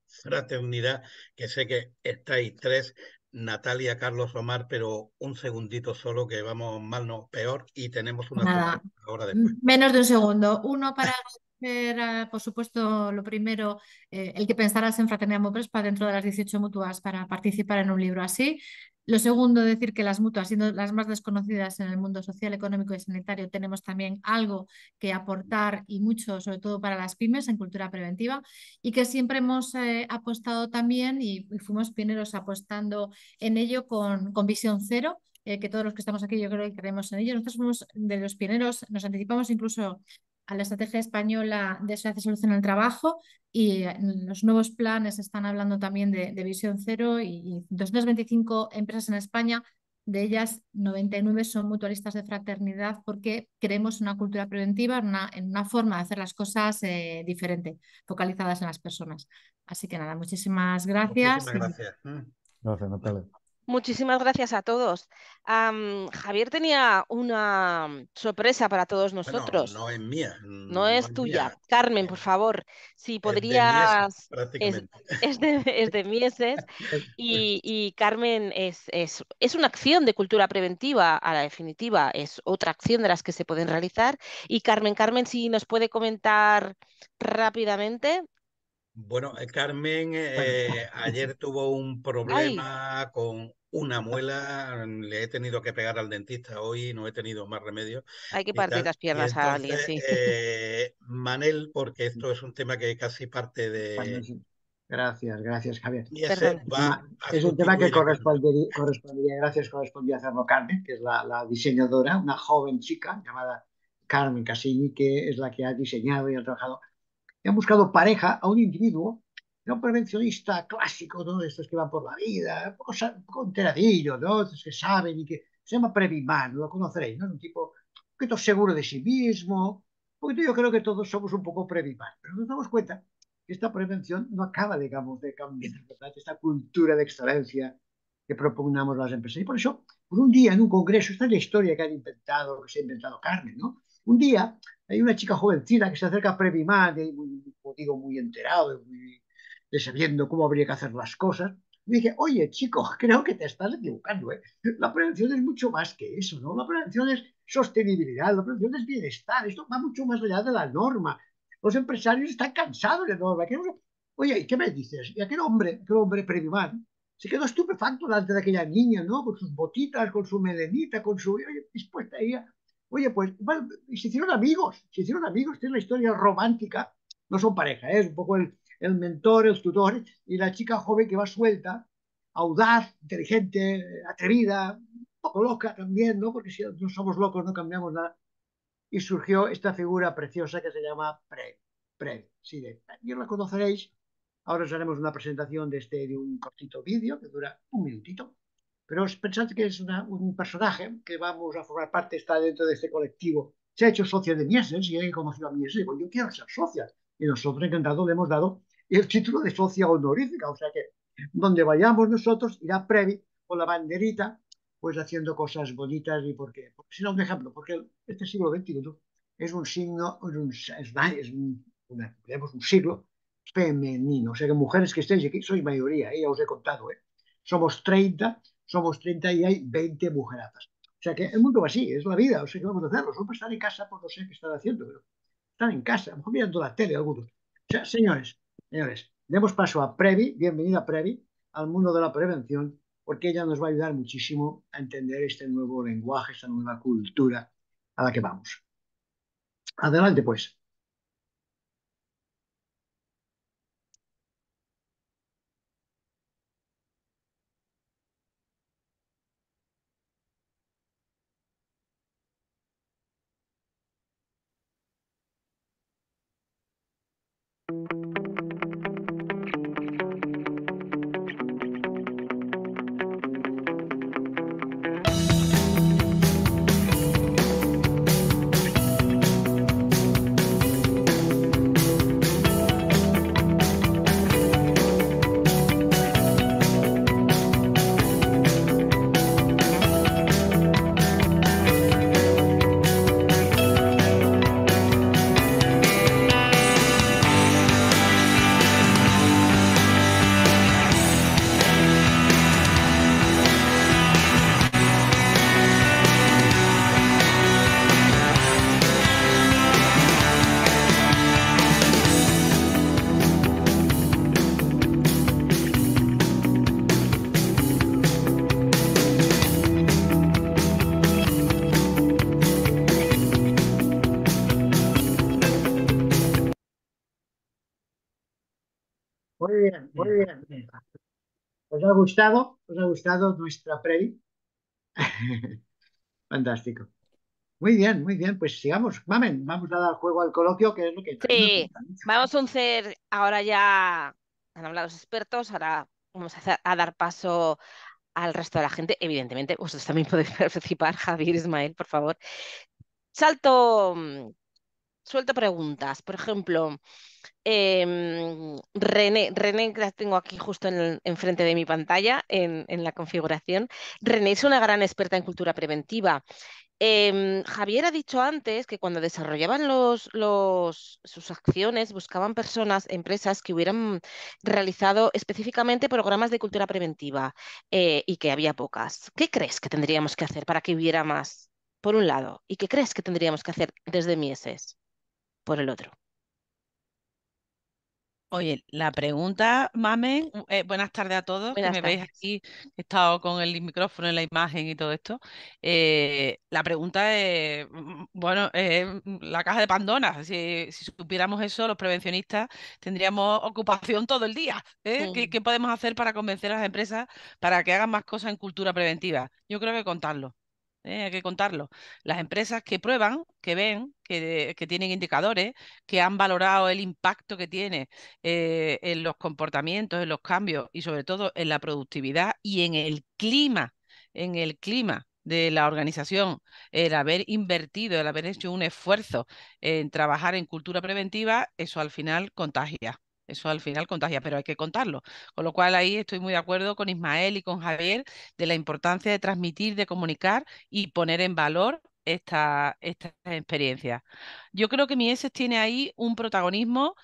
S4: Fraternidad, que sé que estáis tres, Natalia, Carlos, Omar, pero un segundito solo, que vamos mal, no, peor, y tenemos una
S8: Nada,
S4: actuación ahora después.
S8: menos de un segundo. Uno para agradecer, por supuesto, lo primero, el que pensaras en Fraternidad Muprespa dentro de las 18 mutuas para participar en un libro así. Lo segundo, decir que las mutuas, siendo las más desconocidas en el mundo social, económico y sanitario, tenemos también algo que aportar, y mucho, sobre todo para las pymes, en cultura preventiva, y que siempre hemos apostado también y fuimos pioneros apostando en ello con Visión Cero, que todos los que estamos aquí yo creo que creemos en ello. Nosotros fuimos de los pioneros, nos anticipamos incluso a la estrategia española de sociedad y solución al trabajo, y los nuevos planes están hablando también de Visión Cero, y 225 empresas en España, de ellas 99 son mutualistas de fraternidad, porque creemos en una cultura preventiva, en una forma de hacer las cosas diferente, focalizadas en las personas. Así que nada, muchísimas gracias.
S4: Muchísimas gracias.
S1: Gracias, Natalia.
S2: Muchísimas gracias a todos. Javier tenía una sorpresa para todos
S4: Bueno,
S2: nosotros.
S4: no es mía,
S2: No
S4: no
S2: es
S4: es
S2: tuya.
S4: mía,
S2: Carmen, por
S4: es,
S2: favor, si
S4: es de Mieses,
S2: podrías... Es,
S4: prácticamente.
S2: es de Mieses y Carmen es una acción de cultura preventiva, a la definitiva, es otra acción de las que se pueden realizar. Y Carmen, si nos puede comentar rápidamente.
S4: Bueno, Carmen
S9: Bueno,
S4: ayer tuvo un
S2: ¡Ay!
S4: problema con una muela, le he tenido que pegar al dentista hoy, no he tenido más remedio
S2: Hay que
S4: y
S2: partir
S4: tal.
S2: las
S4: Y
S2: piernas a alguien,
S4: entonces,
S2: sí.
S4: Manel, porque esto es un tema que casi parte
S9: cuando
S4: de
S9: gracias, Javier.
S4: Mieses,
S2: Perdón.
S4: va a
S9: Es un tema que
S4: sustituir a Carmen.
S9: correspondía hacerlo Carmen, que es la diseñadora, una joven chica llamada Carmen Cassini, que es la que ha diseñado y ha trabajado. Y han buscado pareja a un individuo, no un prevencionista clásico, ¿no? De estos que van por la vida, un poco enteradillo, ¿no? Estos que saben y que se llama Previman, lo conoceréis, ¿no? Un tipo un poquito seguro de sí mismo, un poquito yo creo que todos somos un poco Previman, pero nos damos cuenta que esta prevención no acaba, digamos, de cambiar, ¿verdad? Esta cultura de excelencia que propugnamos las empresas. Y por eso, por un día en un congreso, esta es la historia que han inventado, que se ha inventado Carmen, ¿no? Un día hay una chica jovencita que se acerca a Previman, como digo, muy enterado, muy, de sabiendo cómo habría que hacer las cosas. Y dije, oye, chico, creo que te estás equivocando, ¿eh? La prevención es mucho más que eso, ¿no? La prevención es sostenibilidad, la prevención es bienestar, esto va mucho más allá de la norma. Los empresarios están cansados de la norma. Oye, ¿y qué me dices? Y aquel hombre Previman, se quedó estupefacto delante de aquella niña, ¿no? Con sus botitas, con su melenita, con su... Oye, dispuesta a ella. Oye, pues bueno, se hicieron amigos, tiene la historia romántica, no son pareja, ¿eh? Es un poco el mentor, el tutor, y la chica joven que va suelta, audaz, inteligente, atrevida, un poco loca también, ¿no? Porque si no somos locos no cambiamos nada. Y surgió esta figura preciosa que se llama Pre. Sí, ya la conoceréis. Ahora os haremos una presentación de un cortito vídeo que dura un minutito. Pero pensad que es un personaje que vamos a formar parte, está dentro de este colectivo. Se ha hecho socia de Mieses y he conocido a Mieses y digo, yo quiero ser socia. Y nosotros encantados le hemos dado el título de socia honorífica. O sea que donde vayamos nosotros irá Previ con la banderita, pues haciendo cosas bonitas y porque será un ejemplo, porque este siglo XXI es un signo, tenemos un siglo femenino. O sea que mujeres que estéis aquí, sois mayoría, ya os he contado, ¿eh? Somos 30 y hay 20 mujerazas. O sea que el mundo va así, es la vida, o sea que vamos a hacer. Los hombres están en casa, pues no sé qué están haciendo, pero están en casa, a lo mejor mirando la tele algunos. O sea, señores, demos paso a Previ, bienvenida Previ, al mundo de la prevención, porque ella nos va a ayudar muchísimo a entender este nuevo lenguaje, esta nueva cultura a la que vamos. Adelante, pues. Muy bien. ¿Os ha gustado? ¿Os ha gustado nuestra Previ? Fantástico. Muy bien, pues sigamos. Mamen, vamos a dar juego al coloquio, que es lo que a mí me
S2: Sí,
S9: gusta mucho.
S2: vamos a hacer, ahora ya han hablado los expertos, ahora vamos a dar paso al resto de la gente. Evidentemente, vosotros también podéis participar, Javier, Ismael, por favor. Salto suelto preguntas. Por ejemplo, René, que la tengo aquí justo enfrente de mi pantalla, en la configuración. René es una gran experta en cultura preventiva. Javier ha dicho antes que cuando desarrollaban sus acciones buscaban personas, empresas que hubieran realizado específicamente programas de cultura preventiva y que había pocas. ¿Qué crees que tendríamos que hacer para que hubiera más, por un lado? ¿Y qué crees que tendríamos que hacer desde Mieses, por el otro?
S10: Oye, la pregunta, Mamen, buenas tardes a todos, que
S2: Buenas
S10: me veis
S2: tardes.
S10: aquí, he estado con el micrófono en la imagen y todo esto. La pregunta es, bueno, la caja de Pandora. Si supiéramos eso, los prevencionistas tendríamos ocupación todo el día. ¿Eh? ¿Qué,
S2: Mm.
S10: qué podemos hacer para convencer a las empresas para que hagan más cosas en cultura preventiva? Yo creo que contarlo. Hay que contarlo. Las empresas que prueban, que ven, que tienen indicadores, que han valorado el impacto que tiene en los comportamientos, en los cambios y sobre todo en la productividad y en el clima de la organización, el haber invertido, el haber hecho un esfuerzo en trabajar en cultura preventiva, eso al final contagia. Eso al final contagia, pero hay que contarlo. Con lo cual ahí estoy muy de acuerdo con Ismael y con Javier de la importancia de transmitir, de comunicar y poner en valor esta experiencia. Yo creo que Mieses tiene ahí un protagonismo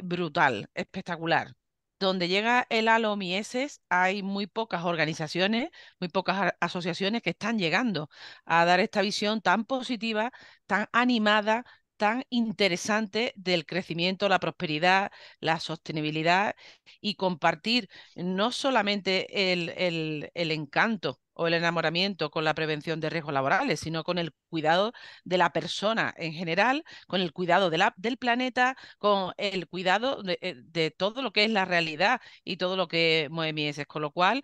S10: brutal, espectacular. Donde llega el halo Mieses, hay muy pocas organizaciones, muy pocas asociaciones que están llegando a dar esta visión tan positiva, tan animada, tan interesante del crecimiento, la prosperidad, la sostenibilidad y compartir no solamente el encanto o el enamoramiento con la prevención de riesgos laborales, sino con el cuidado de la persona en general, con el cuidado del planeta, con el cuidado de todo lo que es la realidad y todo lo que mueve Mieses. Con lo cual,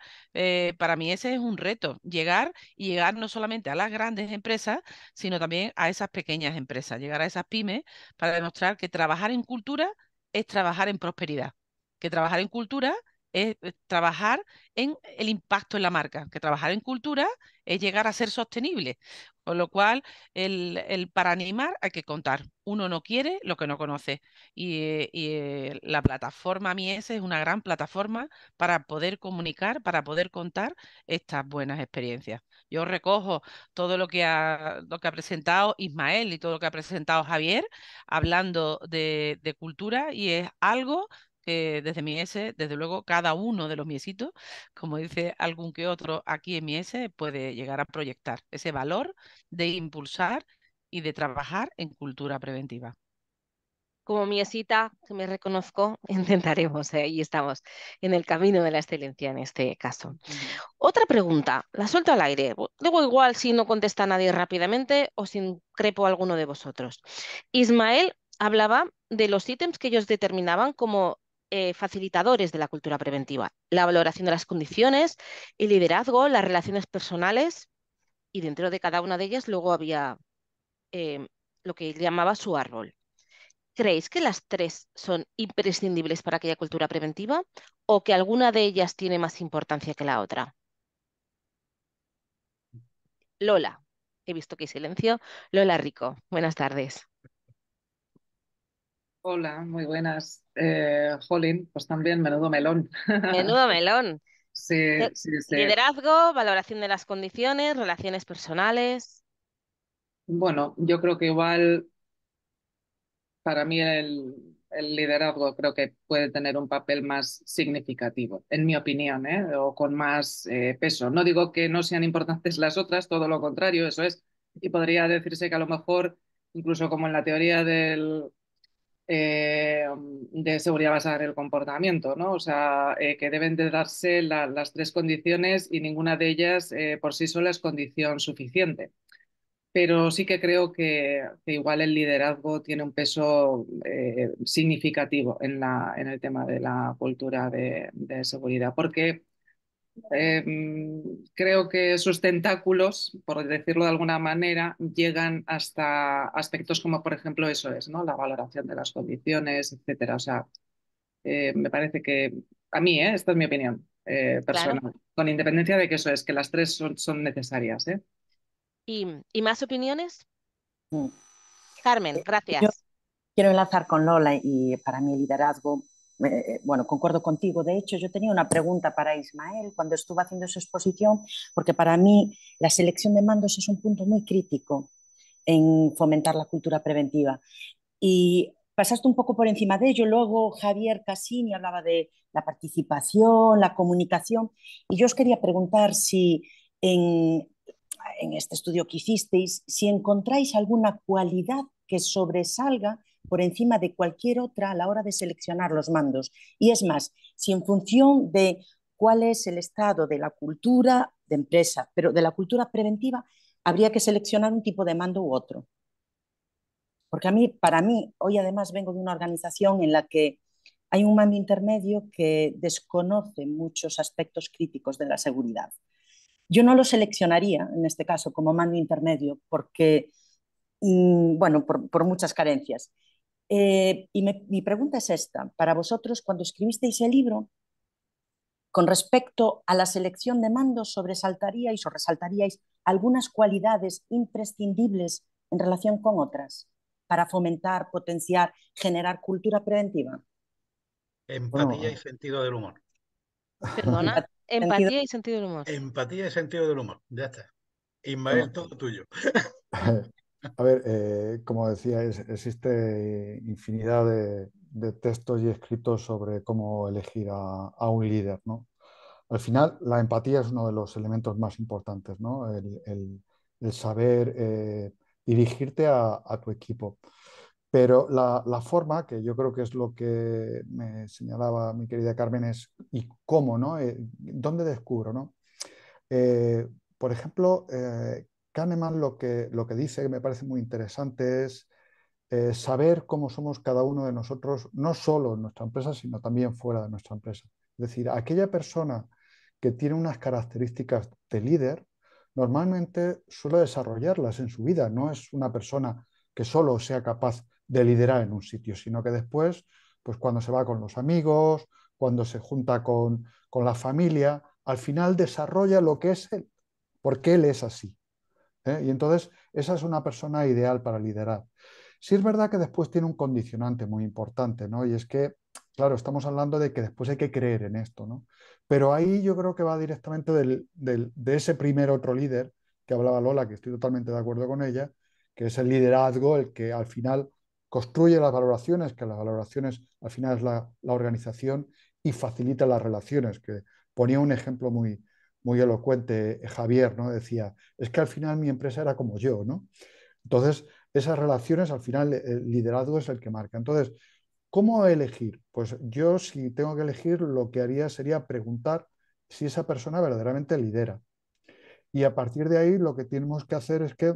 S10: para mí ese es un reto, llegar y llegar no solamente a las grandes empresas, sino también a esas pequeñas empresas, llegar a esas pymes para demostrar que trabajar en cultura es trabajar en prosperidad, que trabajar en cultura es trabajar en el impacto en la marca, que trabajar en cultura es llegar a ser sostenible. Con lo cual, para animar hay que contar. Uno no quiere lo que no conoce. Y la plataforma Mies es una gran plataforma para poder comunicar, para poder contar estas buenas experiencias. Yo recojo todo lo que ha presentado Ismael y todo lo que ha presentado Javier, hablando de cultura, y es algo que desde Mies, desde luego, cada uno de los miesitos, como dice algún que otro aquí en Mies, puede llegar a proyectar ese valor de impulsar y de trabajar en cultura preventiva.
S2: Como Miesita, que me reconozco, intentaremos, ahí estamos, en el camino de la excelencia en este caso. Otra pregunta, la suelto al aire. Luego igual si no contesta nadie rápidamente o si increpo a alguno de vosotros. Ismael hablaba de los ítems que ellos determinaban como facilitadores de la cultura preventiva. La valoración de las condiciones, el liderazgo, las relaciones personales y dentro de cada una de ellas luego había eh, lo que él llamaba su árbol. ¿Creéis que las tres son imprescindibles para aquella cultura preventiva o que alguna de ellas tiene más importancia que la otra? Lola, he visto que hay silencio. Lola Rico, buenas tardes.
S11: Hola, muy buenas. Jolín, pues también menudo melón.
S2: Menudo melón.
S11: Sí, sí, sí.
S2: Liderazgo, valoración de las condiciones, relaciones personales.
S11: Bueno, yo creo que igual para mí el liderazgo creo que puede tener un papel más significativo, en mi opinión, ¿eh? O con más peso. No digo que no sean importantes las otras, todo lo contrario, eso es. Y podría decirse que a lo mejor, incluso como en la teoría eh, de seguridad basada en el comportamiento, ¿no? O sea, que deben de darse las tres condiciones y ninguna de ellas por sí sola es condición suficiente. Pero sí que creo que igual el liderazgo tiene un peso significativo en el tema de la cultura de seguridad, porque eh, creo que sus tentáculos, por decirlo de alguna manera, llegan hasta aspectos como, por ejemplo, eso es, ¿no? La valoración de las condiciones, etcétera. O sea, me parece que, a mí, esta es mi opinión
S2: Claro.
S11: personal, con independencia de que eso es, que las tres son necesarias, ¿eh?
S2: ¿Y más opiniones? Carmen,
S12: Yo
S2: gracias.
S12: quiero enlazar con Lola y para mí el liderazgo, bueno, concuerdo contigo. De hecho, yo tenía una pregunta para Ismael cuando estuvo haciendo su exposición, porque para mí la selección de mandos es un punto muy crítico en fomentar la cultura preventiva. Y pasaste un poco por encima de ello. Luego Javier Cassini hablaba de la participación, la comunicación. Y yo os quería preguntar si en este estudio que hicisteis, si encontráis alguna cualidad que sobresalga por encima de cualquier otra a la hora de seleccionar los mandos. Y es más, si en función de cuál es el estado de la cultura de empresa, pero de la cultura preventiva, habría que seleccionar un tipo de mando u otro. Porque para mí, hoy además vengo de una organización en la que hay un mando intermedio que desconoce muchos aspectos críticos de la seguridad. Yo no lo seleccionaría en este caso como mando intermedio porque, bueno, por muchas carencias. Mi pregunta es esta. Para vosotros, cuando escribisteis el libro, con respecto a la selección de mandos, ¿sobresaltaríais o resaltaríais algunas cualidades imprescindibles en relación con otras para fomentar, potenciar, generar cultura preventiva?
S4: Empatía y
S1: Bueno,
S4: sentido del humor.
S2: Perdona,
S12: Sentido.
S2: empatía y sentido del humor.
S4: Empatía y sentido del humor. Ya está. Ismael,
S1: bueno,
S4: todo tuyo.
S1: a ver, como decía, existe infinidad de textos y escritos sobre cómo elegir a un líder, ¿no? Al final, la empatía es uno de los elementos más importantes, ¿no? El saber dirigirte a tu equipo. Pero la forma, que yo creo que es lo que me señalaba mi querida Carmen, es ¿y cómo, no? ¿Dónde descubro, no? Eh, por ejemplo, Kahneman lo que dice, que me parece muy interesante, es saber cómo somos cada uno de nosotros, no solo en nuestra empresa, sino también fuera de nuestra empresa. Es decir, aquella persona que tiene unas características de líder, normalmente suele desarrollarlas en su vida. No es una persona que solo sea capaz de liderar en un sitio, sino que después, pues cuando se va con los amigos, cuando se junta con la familia, al final desarrolla lo que es él, porque él es así. Y entonces esa es una persona ideal para liderar. Sí es verdad que después tiene un condicionante muy importante, ¿no? Y es que, claro, estamos hablando de que después hay que creer en esto, ¿no? Pero ahí yo creo que va directamente de ese primer otro líder que hablaba Lola, que estoy totalmente de acuerdo con ella, que es el liderazgo, el que al final construye las valoraciones, que las valoraciones al final es la organización y facilita las relaciones, que ponía un ejemplo muy elocuente Javier, ¿no? Decía, es que al final mi empresa era como yo, ¿no? Entonces, esas relaciones, al final, el liderazgo es el que marca. Entonces, ¿cómo elegir? Pues yo, si tengo que elegir, lo que haría sería preguntar si esa persona verdaderamente lidera. Y a partir de ahí, lo que tenemos que hacer es que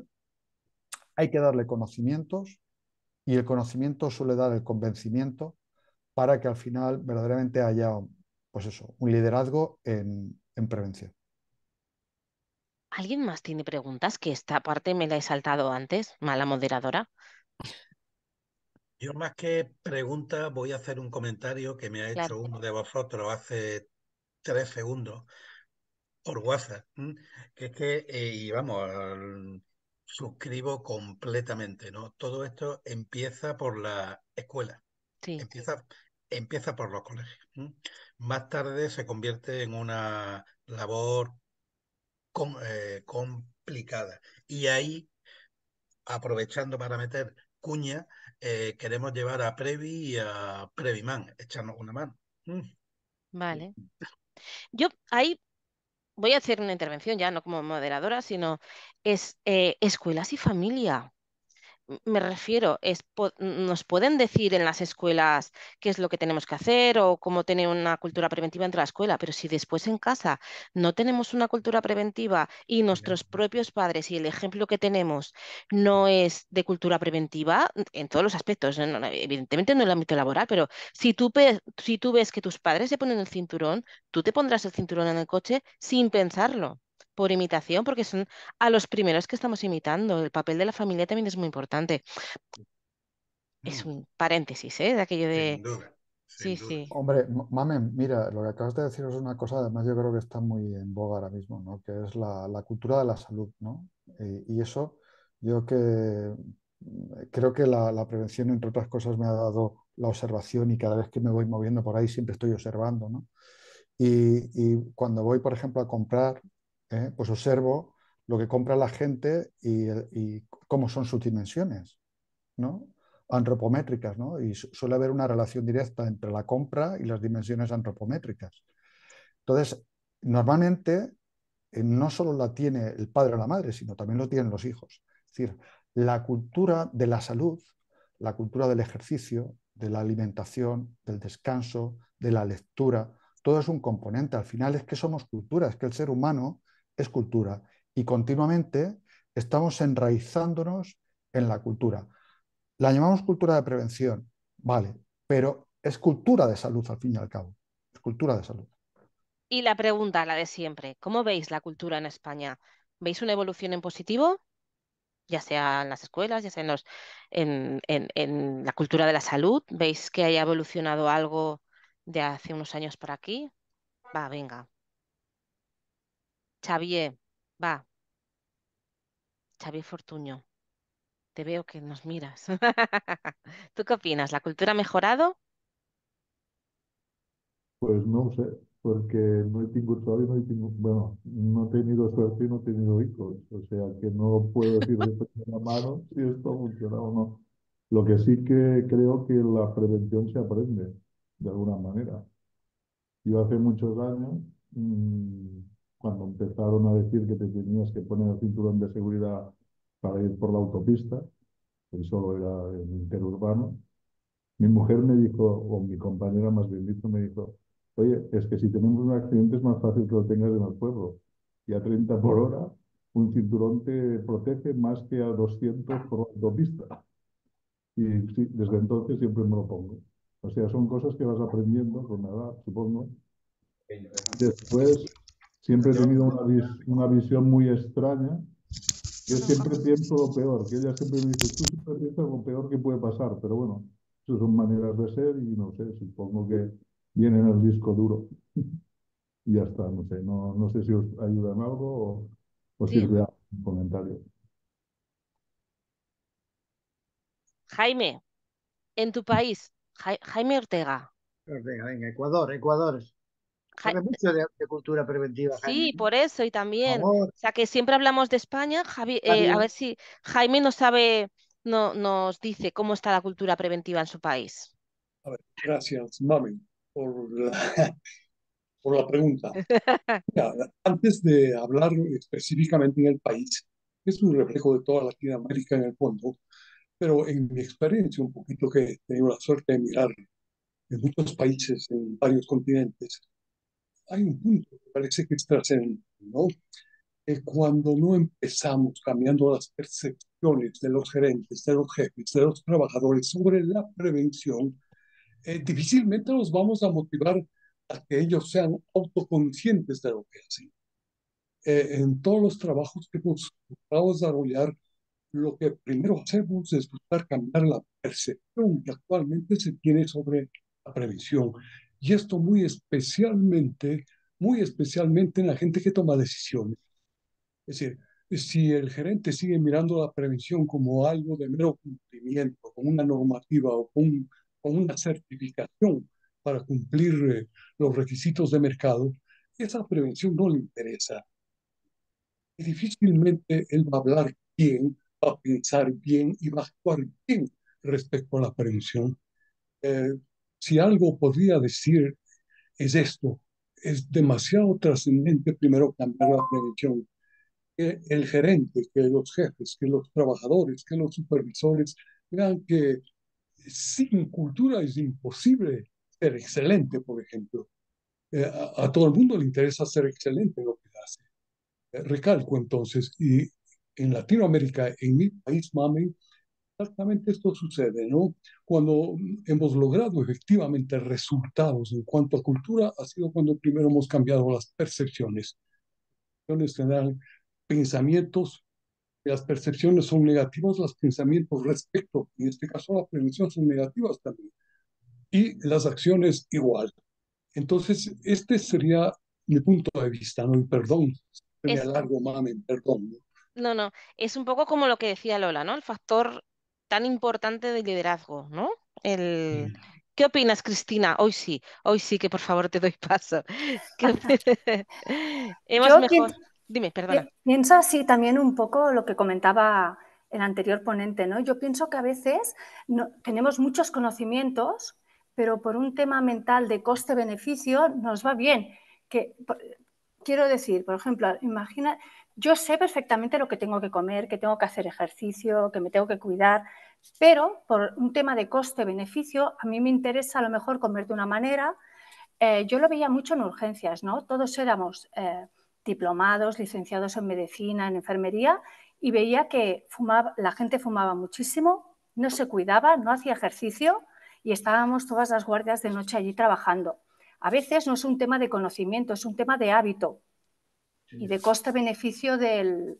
S1: hay que darle conocimientos y el conocimiento suele dar el convencimiento para que al final verdaderamente haya, pues eso, un liderazgo en prevención.
S2: ¿Alguien más tiene preguntas? Que esta parte me la he saltado antes, mala moderadora.
S4: Yo más que pregunta voy a hacer un comentario que me ha
S2: Claro.
S4: hecho uno de vosotros hace 3 segundos por WhatsApp, que es que, y vamos, suscribo completamente, ¿no? Todo esto empieza por la escuela,
S2: Sí.
S4: empieza por los colegios. Más tarde se convierte en una labor complicada. Y ahí, aprovechando para meter cuña, queremos llevar a Previ y a Previman, echarnos una mano.
S2: Vale. Yo ahí voy a hacer una intervención ya, no como moderadora, sino escuelas y familia. Me refiero, nos pueden decir en las escuelas qué es lo que tenemos que hacer o cómo tener una cultura preventiva entre la escuela, pero si después en casa no tenemos una cultura preventiva y nuestros propios padres y el ejemplo que tenemos no es de cultura preventiva en todos los aspectos, evidentemente no en el ámbito laboral, pero si tú ves que tus padres se ponen el cinturón, tú te pondrás el cinturón en el coche sin pensarlo por imitación, porque son a los primeros que estamos imitando. El papel de la familia también es muy importante. Es un paréntesis, ¿eh? De aquello de...
S4: Sin duda,
S2: Sí,
S4: sin duda.
S2: sí.
S1: Hombre, Mamen, mira, lo que acabas de decir es una cosa, además yo creo que está muy en boga ahora mismo, ¿no? Que es la cultura de la salud, ¿no? Y eso, yo que Creo que la prevención, entre otras cosas, me ha dado la observación y cada vez que me voy moviendo por ahí siempre estoy observando, ¿no? Y cuando voy, por ejemplo, a comprar, pues observo lo que compra la gente y cómo son sus dimensiones, ¿no? Antropométricas, ¿no? Y suele haber una relación directa entre la compra y las dimensiones antropométricas. Entonces, normalmente no solo la tiene el padre o la madre, sino también lo tienen los hijos. Es decir, la cultura de la salud, la cultura del ejercicio, de la alimentación, del descanso, de la lectura, todo es un componente. Al final es que somos cultura, es que el ser humano es cultura y continuamente estamos enraizándonos en la cultura. La llamamos cultura de prevención, vale, pero es cultura de salud al fin y al cabo. Es cultura de salud.
S2: Y la pregunta, la de siempre, ¿cómo veis la cultura en España? ¿Veis una evolución en positivo? Ya sea en las escuelas, ya sea en la cultura de la salud. ¿Veis que haya evolucionado algo de hace unos años para aquí? Va, venga. Xavier, va, Xavier Fortuño, te veo que nos miras. ¿Tú qué opinas? ¿La cultura ha mejorado?
S13: Pues no sé, porque no he tenido todavía, bueno, no he tenido suerte y no he tenido hijos, o sea que no puedo decir de primera mano si esto ha funcionado o no. Lo que sí que creo que la prevención se aprende de alguna manera. Yo hace muchos años, cuando empezaron a decir que te tenías que poner el cinturón de seguridad para ir por la autopista, que solo era el interurbano, mi mujer me dijo, o mi compañera más bien dicho, me dijo, oye, es que si tenemos un accidente es más fácil que lo tengas en el pueblo. Y a 30 por hora, un cinturón te protege más que a 200 por la autopista. Y sí, desde entonces siempre me lo pongo. O sea, son cosas que vas aprendiendo con la edad, supongo. Después, siempre he tenido una visión muy extraña. Yo siempre pienso lo peor, que ella siempre me dice, tú siempre piensas lo peor que puede pasar, pero bueno, eso son maneras de ser y no sé, supongo que viene en el disco duro y ya está, no sé, no sé si os ayuda en algo o
S2: Sí.
S13: sirve a un comentario.
S2: Jaime, en tu país, Jaime Ortega.
S9: Venga, venga, Ecuador, Ecuador. Sabe mucho de cultura preventiva, Jaime.
S2: Sí, por eso y
S9: Por
S2: también. O
S9: favor,
S2: sea, que siempre hablamos de España. A
S9: Javi.
S2: ver si Jaime nos sabe, nos dice cómo está la cultura preventiva en su país.
S14: A ver, gracias, Mami, por la pregunta. Mira, antes de hablar específicamente en el país, que es un reflejo de toda Latinoamérica en el fondo, pero en mi experiencia, un poquito que he tenido la suerte de mirar en muchos países, en varios continentes, hay un punto que parece que es trascendente, ¿no? Cuando no empezamos cambiando las percepciones de los gerentes, de los jefes, de los trabajadores sobre la prevención, difícilmente los vamos a motivar a que ellos sean autoconscientes de lo que hacen. En todos los trabajos que hemos buscado desarrollar, lo que primero hacemos es buscar cambiar la percepción que actualmente se tiene sobre la prevención. Y esto muy especialmente en la gente que toma decisiones. Es decir, si el gerente sigue mirando la prevención como algo de mero cumplimiento, como una normativa o con una certificación para cumplir los requisitos de mercado, esa prevención no le interesa. Y difícilmente él va a hablar bien, va a pensar bien y va a actuar bien respecto a la prevención. Eh, si algo podría decir es esto, es demasiado trascendente primero cambiar la prevención, que el gerente, que los jefes, que los trabajadores, que los supervisores vean que sin cultura es imposible ser excelente, por ejemplo. A todo el mundo le interesa ser excelente en lo que hace. Recalco entonces, y en Latinoamérica, en mi país, mami, exactamente esto sucede, ¿no? Cuando hemos logrado efectivamente resultados en cuanto a cultura, ha sido cuando primero hemos cambiado las percepciones. Tendrán pensamientos, las percepciones son negativas, los pensamientos respecto, en este caso la prevención, son negativas también. Y las acciones igual. Entonces, este sería mi punto de vista, ¿no? Y perdón, me
S2: Es,
S14: alargo, mami, perdón, ¿no?
S2: no, es un poco como lo que decía Lola, ¿no? El factor tan importante de liderazgo, ¿no? ¿Qué opinas, Cristina? Hoy sí que por favor te doy paso. ¿Qué Hemos
S15: Yo
S2: mejor. Dime, perdona.
S15: pienso así también un poco lo que comentaba el anterior ponente, ¿no? Yo pienso que a veces tenemos muchos conocimientos, pero por un tema mental de coste-beneficio nos va bien. Quiero decir, por ejemplo, imagina, yo sé perfectamente lo que tengo que comer, que tengo que hacer ejercicio, que me tengo que cuidar, pero por un tema de coste-beneficio, a mí me interesa a lo mejor comer de una manera. Yo lo veía mucho en urgencias, ¿no? Todos éramos diplomados, licenciados en medicina, en enfermería, y veía que la gente fumaba muchísimo, no se cuidaba, no hacía ejercicio y estábamos todas las guardias de noche allí trabajando. A veces no es un tema de conocimiento, es un tema de hábito y de coste-beneficio de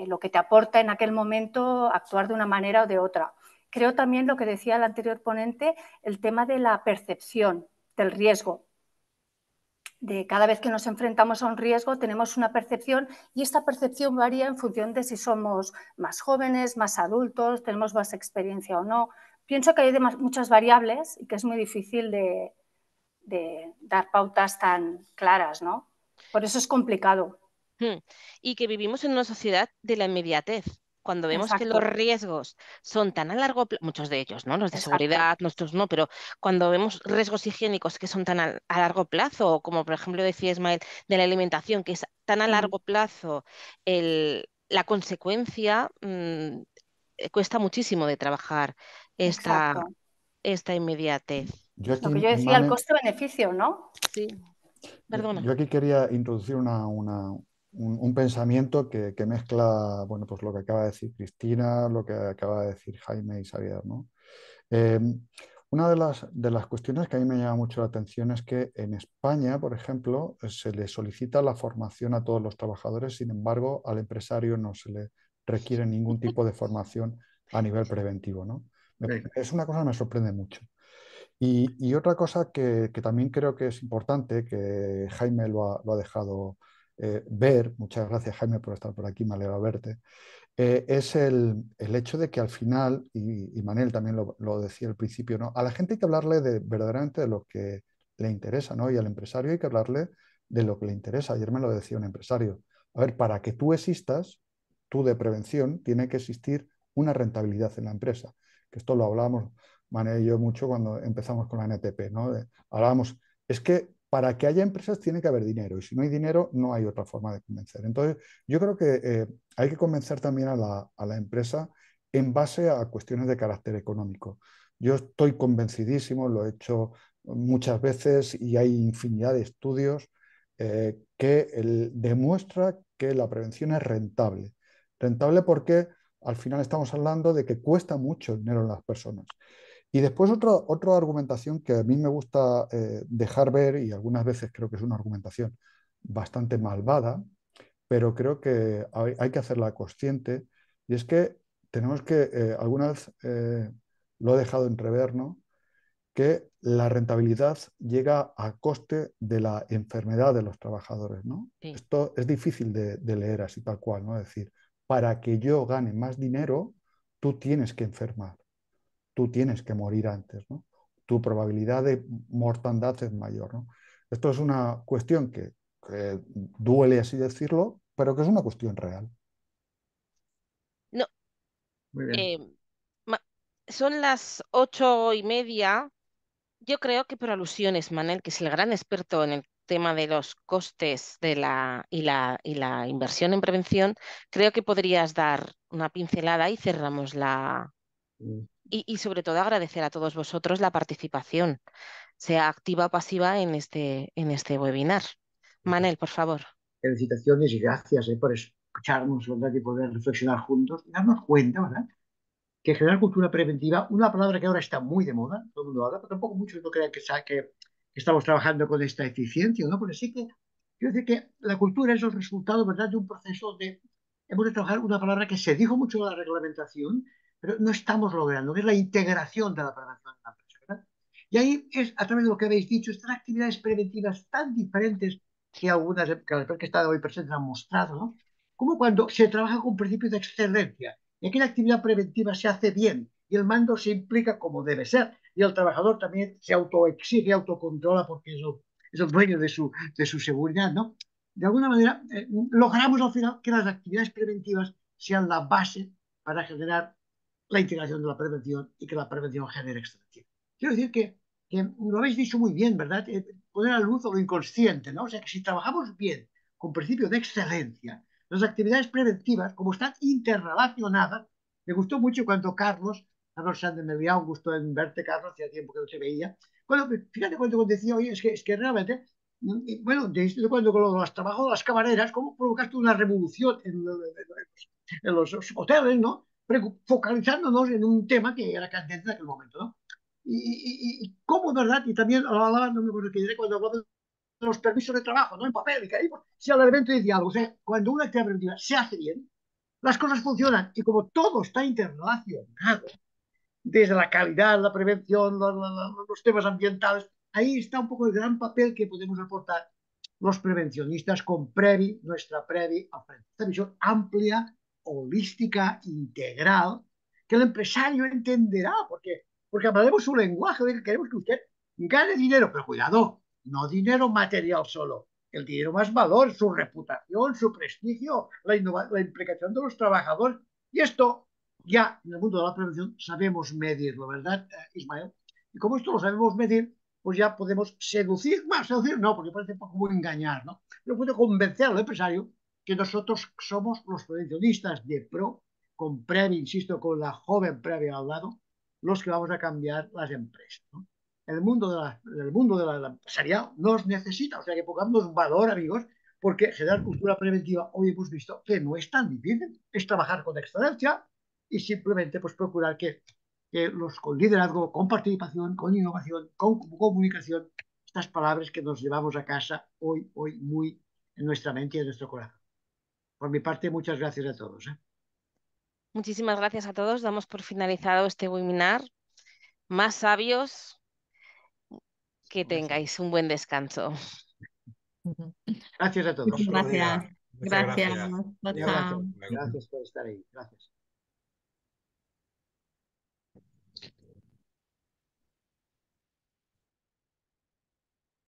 S15: lo que te aporta en aquel momento actuar de una manera o de otra. Creo también lo que decía el anterior ponente, el tema de la percepción del riesgo. De cada vez que nos enfrentamos a un riesgo tenemos una percepción y esta percepción varía en función de si somos más jóvenes, más adultos, tenemos más experiencia o no. Pienso que hay muchas variables y que es muy difícil de dar pautas tan claras, ¿no? Por eso es complicado.
S2: Y que vivimos en una sociedad de la inmediatez. Cuando vemos que los
S15: Exacto.
S2: riesgos son tan a largo plazo, muchos de ellos, ¿no? Los de
S15: Exacto.
S2: seguridad, nuestros no, pero cuando vemos riesgos higiénicos que son tan a largo plazo, como por ejemplo decía Ismael, de la alimentación, que es tan a largo plazo, la consecuencia cuesta muchísimo de trabajar
S15: Exacto.
S2: esta inmediatez.
S1: Yo
S15: Lo
S1: aquí,
S15: que yo decía, el
S1: Manuel,
S15: coste-beneficio, ¿no?
S2: Sí, perdona.
S1: yo aquí quería introducir un pensamiento que mezcla, bueno, pues lo que acaba de decir Cristina, lo que acaba de decir Jaime y Xavier, ¿no? Una de las cuestiones que a mí me llama mucho la atención es que en España, por ejemplo, se le solicita la formación a todos los trabajadores, sin embargo, al empresario no se le requiere ningún tipo de formación a nivel preventivo, ¿no? Es una cosa que me sorprende mucho. Y otra cosa que también creo que es importante, que Jaime lo ha dejado ver, muchas gracias Jaime por estar por aquí, me alegra verte, es el hecho de que al final, y Manel también lo decía al principio, ¿no? A la gente hay que hablarle verdaderamente de lo que le interesa, ¿no? Y al empresario hay que hablarle de lo que le interesa. Ayer me lo decía un empresario. A ver, para que tú existas, tú de prevención, tiene que existir una rentabilidad en la empresa. Que esto lo hablábamos Manel y yo mucho cuando empezamos con la NTP, ¿no? Hablábamos, es que para que haya empresas tiene que haber dinero y si no hay dinero no hay otra forma de convencer. Entonces, yo creo que hay que convencer también a la empresa en base a cuestiones de carácter económico. Yo estoy convencidísimo, lo he hecho muchas veces y hay infinidad de estudios que demuestra que la prevención es rentable. Rentable porque al final estamos hablando de que cuesta mucho dinero en las personas. Y después otra argumentación que a mí me gusta dejar ver, y algunas veces creo que es una argumentación bastante malvada, pero creo que hay que hacerla consciente, y es que tenemos que, alguna vez lo he dejado entrever, ¿no? Que la rentabilidad llega a coste de la enfermedad de los trabajadores, ¿no?
S2: Sí.
S1: Esto es difícil de leer así tal cual, ¿no? Es decir, para que yo gane más dinero, tú tienes que enfermar, tú tienes que morir antes, ¿no? Tu probabilidad de mortandad es mayor, ¿no? Esto es una cuestión que duele así decirlo, pero que es una cuestión real.
S2: No,
S9: Muy bien.
S2: son las 8:30. Yo creo que por alusiones, Manel, que es el gran experto en el tema de los costes y la inversión en prevención, creo que podrías dar una pincelada y cerramos y sobre todo agradecer a todos vosotros la participación, sea activa o pasiva en este webinar. Manel, por favor.
S9: Felicitaciones y gracias por escucharnos, ¿verdad? Y poder reflexionar juntos y darnos cuenta, ¿verdad? Que generar cultura preventiva, una palabra que ahora está muy de moda, todo el mundo habla, pero tampoco muchos no crean que estamos trabajando con esta eficiencia, ¿no? Porque sí que, quiero decir que la cultura es el resultado, ¿verdad?, de un proceso hemos de trabajar una palabra que se dijo mucho en la reglamentación, pero no estamos logrando, que es la integración de la prevención en la empresa, ¿verdad? Y ahí es, a través de lo que habéis dicho, estas actividades preventivas tan diferentes que que las que están hoy presentes han mostrado, ¿no? Como cuando se trabaja con principios de excelencia, y aquella actividad preventiva se hace bien y el mando se implica como debe ser y el trabajador también se autoexige, autocontrola porque es el dueño de su seguridad, ¿no? De alguna manera logramos al final que las actividades preventivas sean la base para generar la integración de la prevención y que la prevención genere excelencia. Quiero decir que lo habéis dicho muy bien, ¿verdad? Poner a luz lo inconsciente, ¿no? O sea, que si trabajamos bien con principio de excelencia, las actividades preventivas, como están interrelacionadas, me gustó mucho cuando Carlos Sánchez me había un gusto en verte, Carlos, hacía tiempo que no se veía. Fíjate cuando decía, oye, es que realmente, bueno, cuando con los trabajos de las camareras, cómo provocaste una revolución en los hoteles, ¿no? Focalizándonos en un tema que era candente en aquel momento, ¿no? Y cómo, ¿verdad? Y también hablaba, no me acuerdo qué diré, cuando hablaba de los permisos de trabajo, ¿no? En papel, y que ahí, si al elemento de diálogo, o sea, cuando una actividad preventiva se hace bien, las cosas funcionan. Y como todo está interrelacionado, desde la calidad, la prevención, los temas ambientales, ahí está un poco el gran papel que podemos aportar los prevencionistas con nuestra Previ al frente. Esta visión amplia, holística, integral, que el empresario entenderá, porque hablaremos su lenguaje, de que queremos que usted gane dinero, pero cuidado, no dinero material solo, el dinero más valor, su reputación, su prestigio, la implicación de los trabajadores. Y esto ya en el mundo de la prevención sabemos medirlo, ¿verdad, Ismael? Y como esto lo sabemos medir, pues ya podemos seducir no, porque parece como engañar, ¿no? Pero puedo convencer al empresario que nosotros somos los prevencionistas de pro, con Previ, insisto, con la joven Previ al lado, los que vamos a cambiar las empresas, ¿no? El mundo de la empresarial nos necesita, o sea que pongamos valor, amigos, porque generar cultura preventiva, hoy hemos visto que no es tan difícil, es trabajar con excelencia y simplemente pues procurar que con liderazgo, con participación, con innovación, con comunicación, estas palabras que nos llevamos a casa hoy muy en nuestra mente y en nuestro corazón. Por mi parte, muchas gracias a todos.
S2: Muchísimas gracias a todos. Damos por finalizado este webinar. Más sabios, que tengáis un buen descanso.
S9: Gracias a todos.
S8: Gracias.
S4: Muchas gracias.
S8: Gracias.
S9: Un abrazo. Gracias por estar ahí. Gracias.